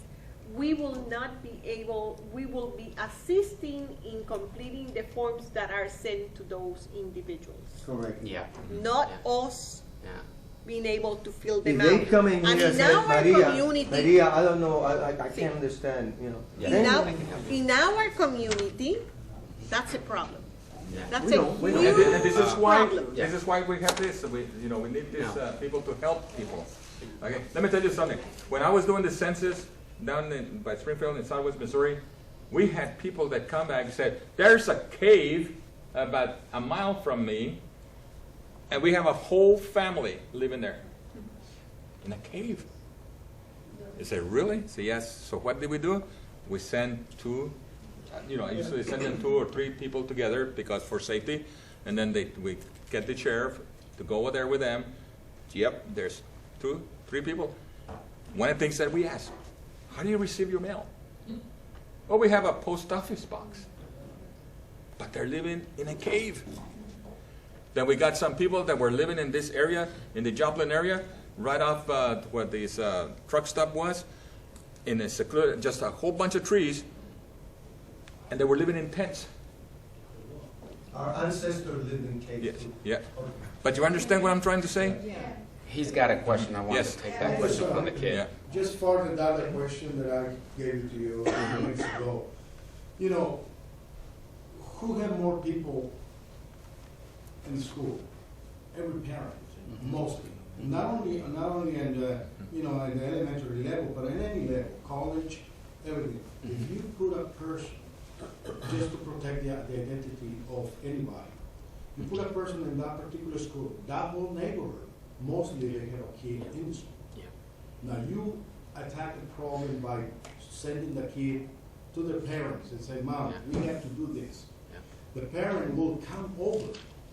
we will not be able, we will be assisting in completing the forms that are sent to those individuals. Correct. Yeah. Not us Yeah. being able to fill If them they out. come in And here and in say, our community, Maria, I don't know, I can't understand, you know. in Then our, we can help you. in our community, that's a problem. That's We a know, we know. huge And this is why problem. this is why we have this. We need these people to help people. Okay, let me tell you something. When I was doing the census down by Springfield in Southwest Missouri, we had people that come back and said, "There's a cave about a mile from me, and we have a whole family living there in a cave." I said, "Really?" I said, "Yes." So what did we do? We sent two. I usually send them 2 or 3 people together because for safety, and then we get the sheriff to go over there with them. Yep, there's 2, 3 people. One of the things that we ask, how do you receive your mail? Well, we have a post office box, but they're living in a cave. Then we got some people that were living in this area, in the Joplin area, right off where this truck stop was, in a secluded, just a whole bunch of trees. And they were living in tents. Our ancestors lived in caves. Yes. too. Yeah. But you understand what I'm trying to say? He's got a question. I want Yes. to take that question from the kid. Yeah. Just further that the question that I gave to you a few minutes ago. You know, who have more people in school? Every parent, mostly. Not only in the in the elementary level, but at any level, college, everything. If you put a person just to protect the identity of anybody, you put a person in that particular school, that whole neighborhood, mostly they have a kid in the school. Yeah. Now you attack the problem by sending the kid to their parents and say, "Mom, we have to do this." The parent will come over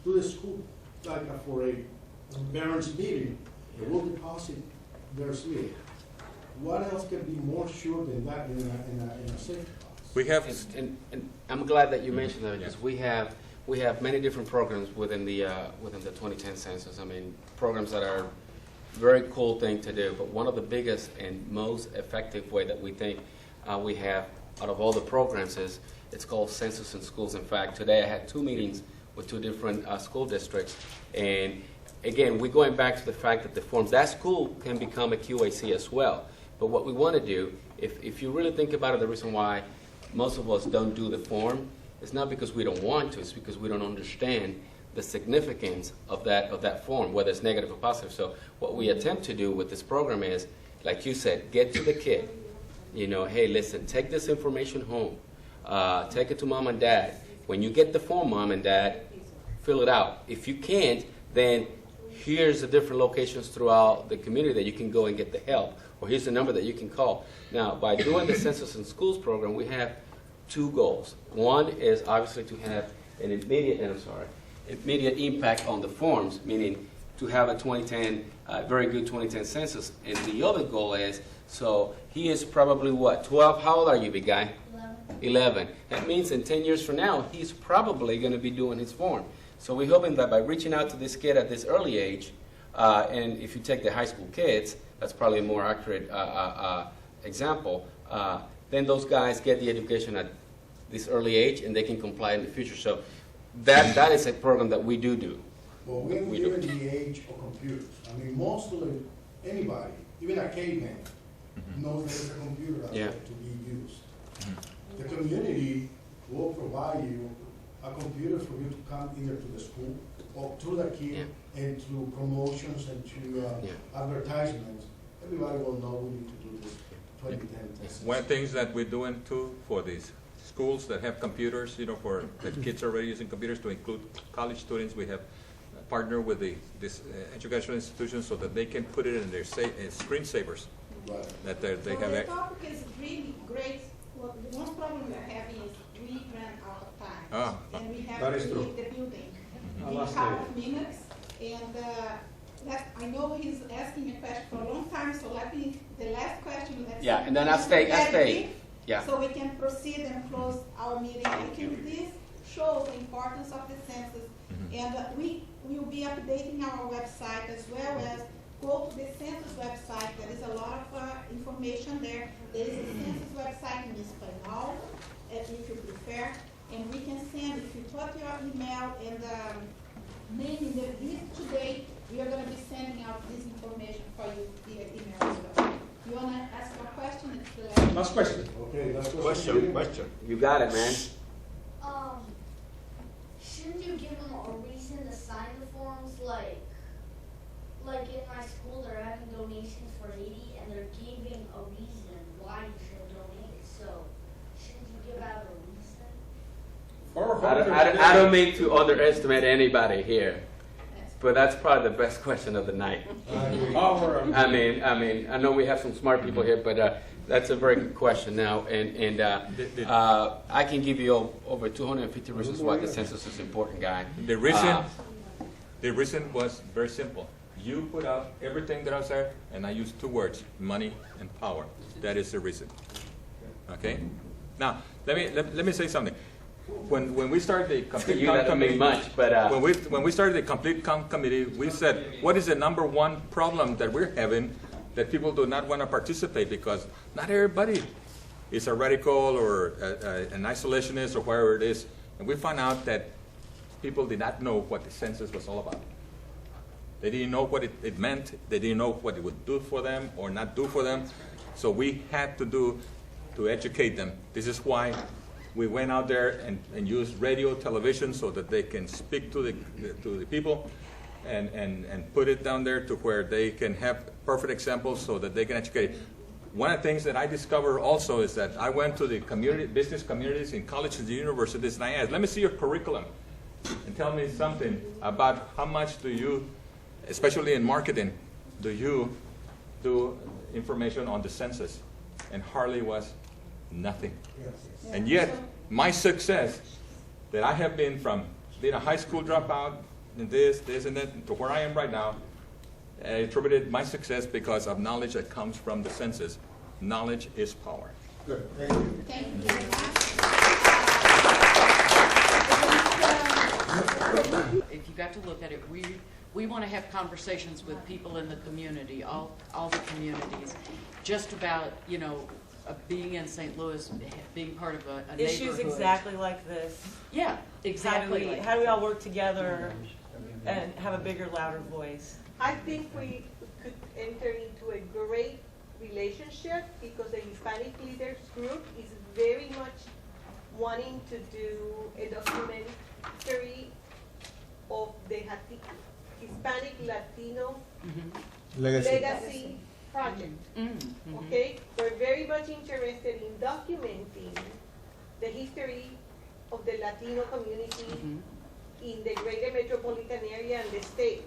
to the school, like for a parents' meeting. They will deposit their slip. What else can be more sure than that in a safety box? We have. And I'm glad that you mentioned that because we have many different programs within the 2010 census. I mean, programs that are very cool thing to do. But one of the biggest and most effective way that we think we have out of all the programs is it's called Census in Schools. In fact, today I had 2 meetings with 2 different school districts, and again, we're going back to the fact that the forms, that school can become a QAC as well. But what we want to do, if you really think about it, the reason why most of us don't do the form, it's not because we don't want to, it's because we don't understand the significance of that form, whether it's negative or positive. So what we attempt to do with this program is, like you said, get to the kid. Hey, listen, take this information home. Take it to mom and dad. When you get the form, mom and dad, fill it out. If you can't, then here's the different locations throughout the community that you can go and get the help, or here's the number that you can call. Now, by doing the Census in Schools program, we have 2 goals. One is obviously to have an immediate impact on the forms, meaning to have a 2010, very good 2010 census. And the other goal is, so he is probably what, 12? How old are you, big guy? 11. That means in 10 years from now, he's probably going to be doing his form. So we're hoping that by reaching out to this kid at this early age, and if you take the high school kids, that's probably a more accurate example, then those guys get the education at this early age and they can comply in the future. So that is a program that we do. Well, we haven't given the age of computers. I mean, mostly anybody, even a caveman, knows there's a computer out there to be used. The community will provide you a computer for you to come either to the school or to the kid and to promotions and to advertisements. Everybody will know we need to do this 2010 test. One of the things that we're doing too for these schools that have computers, for the kids already using computers, to include college students, we have partnered with this educational institutions so that they can put it in their screensavers. Right. That they So have the topic is really great. Well, the one problem we're having is we ran out of time. And we have to leave the building in a couple of minutes. And I know he's asking a question for a long time, so the last question, And then I'll stay. Yeah. So we can proceed and close our meeting. I think this shows the importance of the census. And we will be updating our website as well as go to the census website. There is a lot of information there. There is a census website in Espanol, if you prefer. And we can send, if you put your email and name in the list today, we are going to be sending out this information for you via email as well. You want to ask a question? It's the last question. Okay, last Question. You got it, man. Shouldn't you give them a reason to sign the forms? Like in my school, they're having donations for Haiti, and they're giving a reason why you should donate. So shouldn't you give out a reason? I don't mean to underestimate anybody here, but that's probably the best question of the night. I mean, I know we have some smart people here, but that's a very good question now, and I can give you over 250 reasons why the census is important, guy. The reason was very simple. You put out everything that I was there, and I used 2 words: money and power. That is the reason. Okay. Now let me say something. When we started the complete count committee, when we started the complete count committee, we said, what is the #1 problem that we're having that people do not want to participate, because not everybody is a radical or an isolationist or whatever it is. And we found out that people did not know what the census was all about. They didn't know what it meant. They didn't know what it would do for them or not do for them. So we had to educate them. This is why we went out there and used radio, television, so that they can speak to the people and put it down there to where they can have perfect examples so that they can educate. One of the things that I discovered also is that I went to the business communities in colleges and universities, and I asked, let me see your curriculum and tell me something about how much do you, especially in marketing, do you do information on the census? And hardly was nothing. And yet, my success that I have been from being a high school dropout and this and that to where I am right now, I attributed my success because of knowledge that comes from the census. Knowledge is power. Good. Thank you. Thank you very much. If you got to look at it, we want to have conversations with people in the community, all the communities, just about, being in St. Louis, being part of a neighborhood. Issues exactly like this. Yeah, exactly. How do we all work together and have a bigger, louder voice? I think we could enter into a great relationship because the Hispanic Leaders Group is very much wanting to do a documentary of the Hispanic Latino legacy project. Okay, we're very much interested in documenting the history of the Latino community in the greater metropolitan area and the state.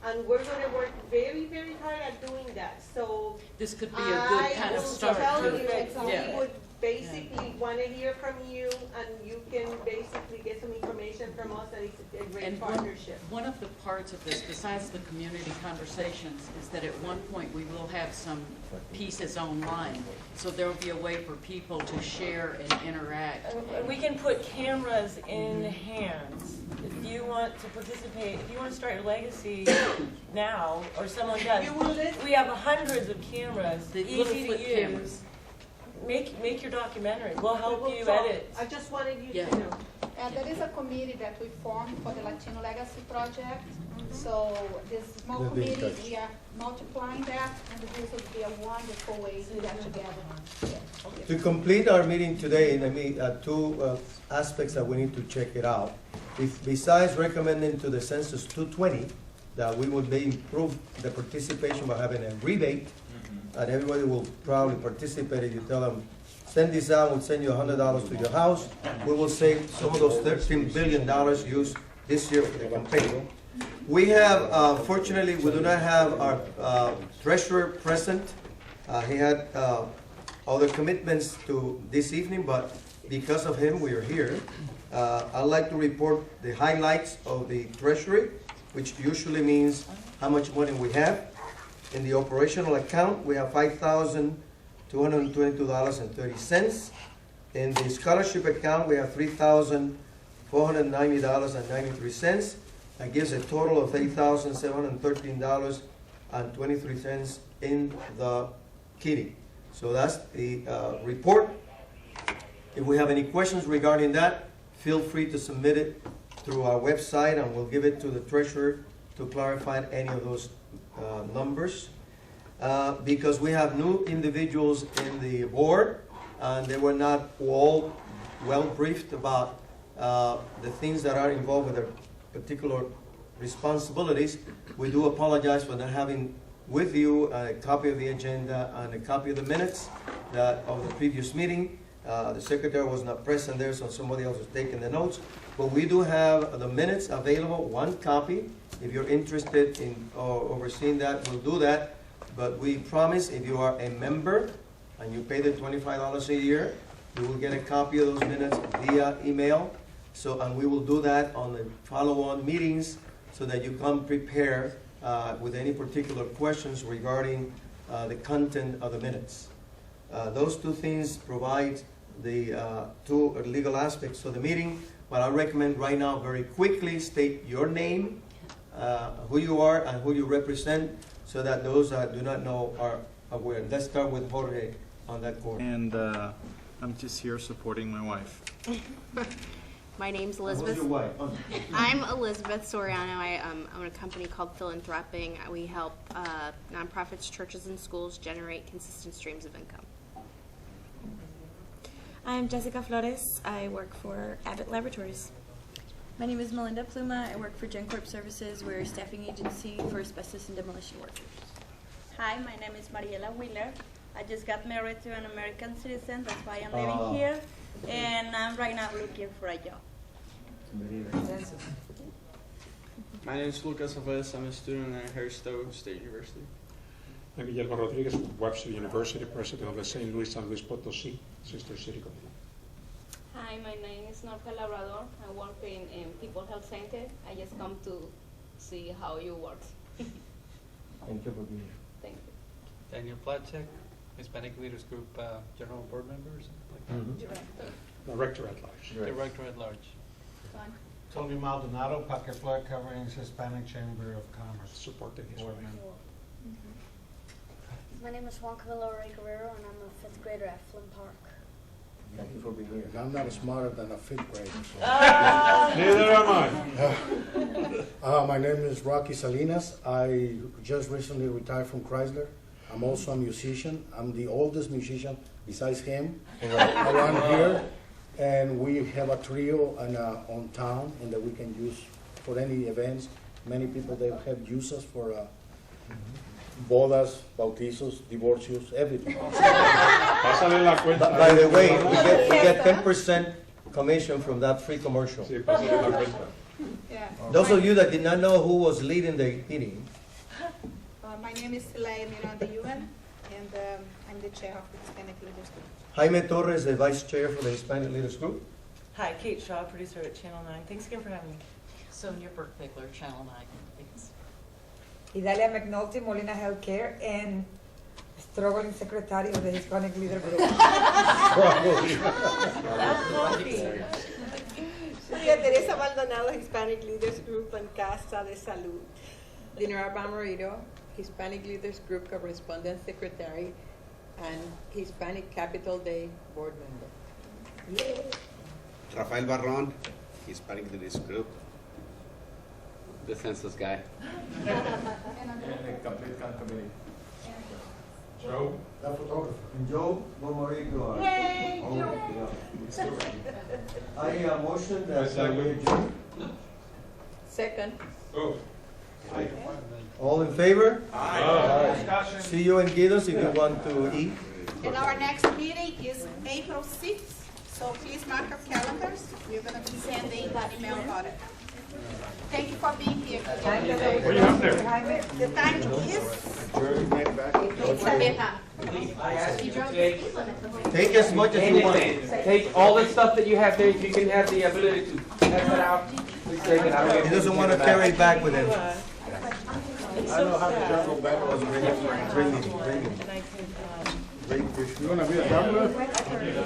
And we're going to work very, very hard at doing that. So this could be a good kind of start. I will tell you that we would basically want to hear from you, and you can basically get some information from us that it's a great And partnership. one of the parts of this, besides the community conversations, is that at one point we will have some pieces online. So there will be a way for people to share and interact. And we can put cameras in hands. If you want to participate, if you want to start your legacy now, or someone does, we have hundreds of cameras, The little easy flip to use. cameras. Make your documentary. We'll help We'll you talk. edit. I just wanted you Yeah. to know. And there is a committee that we formed for the Latino Legacy Project. So this small They'll be in committee, touch. we are multiplying that, and this would be a wonderful way to get together. To complete our meeting today, two aspects that we need to check it out. Besides recommending to the Census 220 that we would improve the participation by having a rebate, and everybody will probably participate if you tell them, send this out, we'll send you $100 to your house. We will save some of those $13 billion used this year for the campaign. We have, fortunately, we do not have our treasurer present. He had other commitments to this evening, but because of him, we are here. I'd like to report the highlights of the treasury, which usually means how much money we have. In the operational account, we have $5,222.30. In the scholarship account, we have $3,490.93. That gives a total of $8,713.23 in the kitty. So that's the report. If we have any questions regarding that, feel free to submit it through our website, and we'll give it to the treasurer to clarify any of those numbers. Because we have new individuals in the board, and they were not all well briefed about the things that are involved with their particular responsibilities. We do apologize for not having with you a copy of the agenda and a copy of the minutes of the previous meeting. The secretary was not present there, so somebody else was taking the notes. But we do have the minutes available, one copy. If you're interested in overseeing that, we'll do that. But we promise if you are a member and you pay the $25 a year, you will get a copy of those minutes via email. And we will do that on the follow-on meetings so that you come prepared with any particular questions regarding the content of the minutes. Those two things provide the two legal aspects of the meeting. But I recommend right now very quickly state your name, who you are and who you represent, so that those that do not know are aware. Let's start with Jorge on that court. And I'm just here supporting my wife. My name's Elizabeth. Who's your wife? I'm Elizabeth Soriano. I own a company called Philanthropping. We help nonprofits, churches, and schools generate consistent streams of income. I'm Jessica Flores. I work for Abbott Laboratories. My name is Melinda Pluma. I work for GenCorp Services. We're a staffing agency for asbestos and demolition workers. Hi, my name is Mariela Wheeler. I just got married to an American citizen. That's why I'm living here. And I'm right now looking for a job. My name is Lucas Alvarez. I'm a student at Harris-Stowe State University. I'm Guillermo Rodriguez from Webster University, president of the St. Louis San Luis Potosí Sister City Committee. Hi, my name is Norca Labrador. I work in People Health Center. I just come to see how you work. Thank you for being here. Thank you. Daniel Placzek, Hispanic Leaders Group General Board Member or something like that? Director at large. Director at large. Tony Maldonado, Pocket Flood Coverings, Hispanic Chamber of Commerce. Supporting his Board wife. member. My name is Juan Camilo Rey Guerrero, and I'm a 5th grader at Flynn Park. Thank you for being here. I'm not smarter than a 5th grader. So. Neither am I. My name is Rocky Salinas. I just recently retired from Chrysler. I'm also a musician. I'm the oldest musician besides him around here. And we have a trio on town and that we can use for any events. Many people they have used us for bodas, bautizos, divorcios, everything. By the way, we get 10% commission from that free commercial. Those of you that did not know who was leading the meeting. My name is Celaya Miranda Yuan, and I'm the chair of the Hispanic Leaders Group. Jaime Torres, the vice chair for the Hispanic Leaders Group. Hi, Kate Shaw, producer at Channel 9. Thanks again for having me. Sonia Burke-Bigler, Channel 9. Thanks. Idalia McNulty, Molina Healthcare, and struggling secretary of the Hispanic Leader Group. María Teresa Maldonado, Hispanic Leaders Group and Casa de Salud. Dinora Bamarito, Hispanic Leaders Group Correspondent Secretary and Hispanic Capital Day Board Member. Yay. Rafael Barron, Hispanic Leaders Group. The census guy. And the complete count committee. Joe? The photographer. And Joe Bomarito. Yay, Joe. I motion that we adjourn. Second. All in favor? Aye. See you in Guidos if you want to eat. And our next meeting is April 6th, so please mark your calendars. We're going to be sending an email about it. Thank you for being here. What do you have there? The time is... Take as much as you want. Take all the stuff that you have there. If you can have the ability to pass it out, please take it. I don't He doesn't want to carry it back with him. I know how to juggle backwards. Bring it. You want to be a juggler?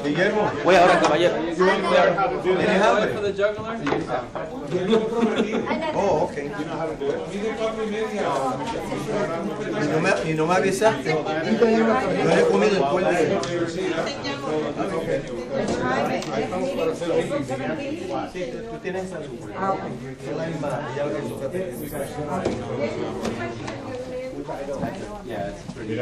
Guillermo. Voy ahora, caballero. Did you have it? For the juggler? Oh, okay. You know how to do it? Y no me avisaste. Yo le he comido el puente. Sí, tú tienes esa luz. Es la misma. Ya lo Yeah, it's pretty. que